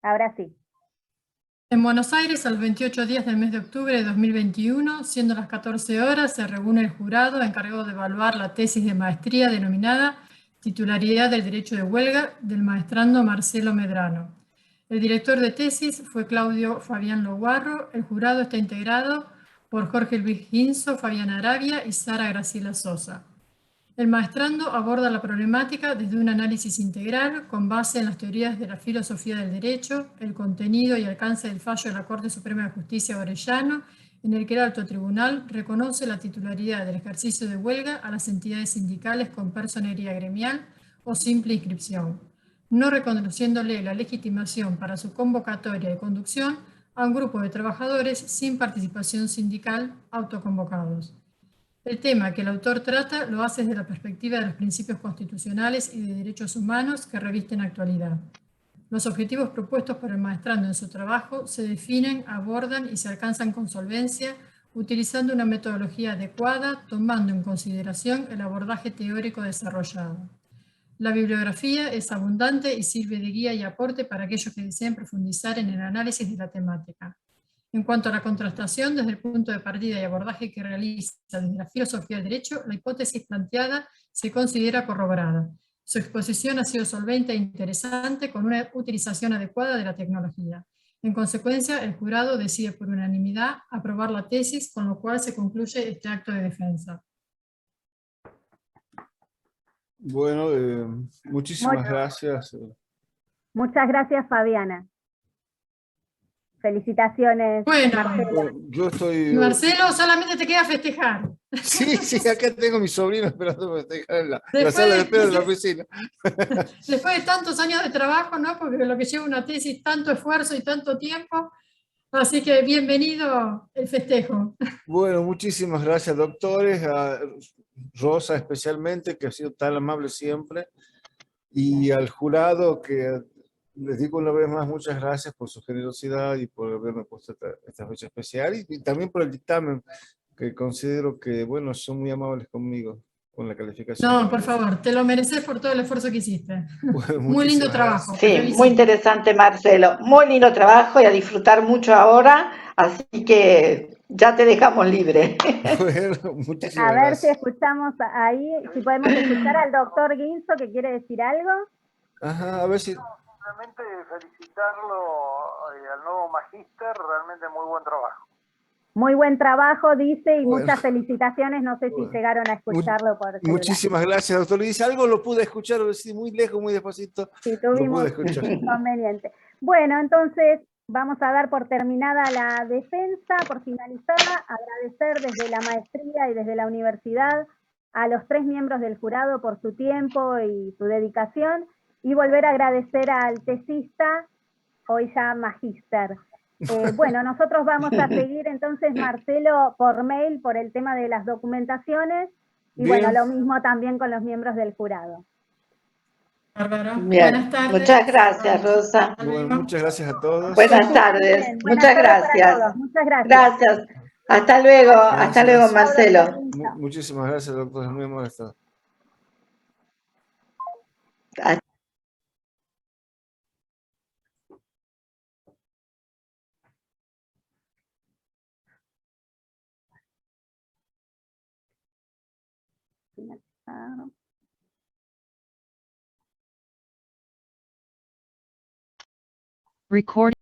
Ahora sí. En Buenos Aires, a los 28 días del mes de octubre de 2021, siendo las 14 horas, se reúne el jurado encargado de evaluar la tesis de maestría denominada Titularidad del Derecho de Huelga del maestrando Marcelo Medrano. El director de tesis fue Claudio Fabián Loguarro. El jurado está integrado por Jorge Luis Guinzo, Fabián Arabia y Sara Graciela Sosa. El maestrando aborda la problemática desde un análisis integral con base en las teorías de la filosofía del derecho, el contenido y alcance del fallo de la Corte Suprema de Justicia de Orellano, en el que el alto tribunal reconoce la titularidad del ejercicio de huelga a las entidades sindicales con personería gremial o simple inscripción, no reconociéndole la legitimación para su convocatoria y conducción a un grupo de trabajadores sin participación sindical autoconvocados. El tema que el autor trata lo hace desde la perspectiva de los principios constitucionales y de derechos humanos que revisten actualidad. Los objetivos propuestos por el maestrando en su trabajo se definen, abordan y se alcanzan con solvencia utilizando una metodología adecuada, tomando en consideración el abordaje teórico desarrollado. La bibliografía es abundante y sirve de guía y aporte para aquellos que deseen profundizar en el análisis de la temática. En cuanto a la contrastación, desde el punto de partida y abordaje que realiza desde la filosofía del derecho, la hipótesis planteada se considera corroborada. Su exposición ha sido solvente e interesante con una utilización adecuada de la tecnología. En consecuencia, el jurado decide por unanimidad aprobar la tesis, con lo cual se concluye este acto de defensa. Bueno, muchísimas gracias. Muchas gracias, Fabiana. Felicitaciones, Bueno, Marcelo. Bueno, yo estoy... Marcelo, solamente te queda festejar. Sí, acá tengo a mi sobrino esperando festejar en la sala de espera de la oficina. Después de tantos años de trabajo, ¿no? Porque lo que lleva una tesis, tanto esfuerzo y tanto tiempo. Así que bienvenido el festejo. Bueno, muchísimas gracias, doctores. A Rosa especialmente, que ha sido tan amable siempre. Y al jurado, que les digo una vez más muchas gracias por su generosidad y por haberme puesto esta fecha especial. Y también por el dictamen, que considero que, bueno, son muy amables conmigo con la calificación. No, por favor, te lo mereces por todo el esfuerzo que hiciste. Bueno, Muy lindo muchísimas trabajo. Sí, muy interesante, Marcelo. Muy lindo trabajo y a disfrutar mucho ahora. Así que ya te dejamos libre. Bueno, muchísimas A ver gracias. si escuchamos ahí, si podemos escuchar al doctor Guinzo que quiere decir algo. Ajá, a ver si... Simplemente felicitarlo al nuevo magíster, realmente muy buen trabajo. Muy buen trabajo, dice, y Bueno. muchas felicitaciones. No sé si llegaron a escucharlo por celular. Muchísimas gracias, doctor. Y dice algo, lo pude escuchar, sí, muy lejos, muy despacito. Sí, Lo tuvimos pude escuchar. inconveniente. Bueno, entonces vamos a dar por terminada la defensa, por finalizada, agradecer desde la maestría y desde la universidad a los 3 miembros del jurado por su tiempo y su dedicación, y volver a agradecer al tesista hoy ya magíster. Bueno, nosotros vamos a seguir entonces, Marcelo, por mail, por el tema de las documentaciones, y Bien. bueno, lo mismo también con los miembros del jurado. Bárbaro. Bien, Buenas tardes. muchas gracias, Rosa. Hasta Bueno, luego. muchas gracias a todos. Buenas tardes, Bien, buenas muchas tardes para gracias. todos. Muchas gracias. Gracias. Hasta luego, Gracias. Marcelo. Muchísimas gracias, doctor. Muy molestado. Recording.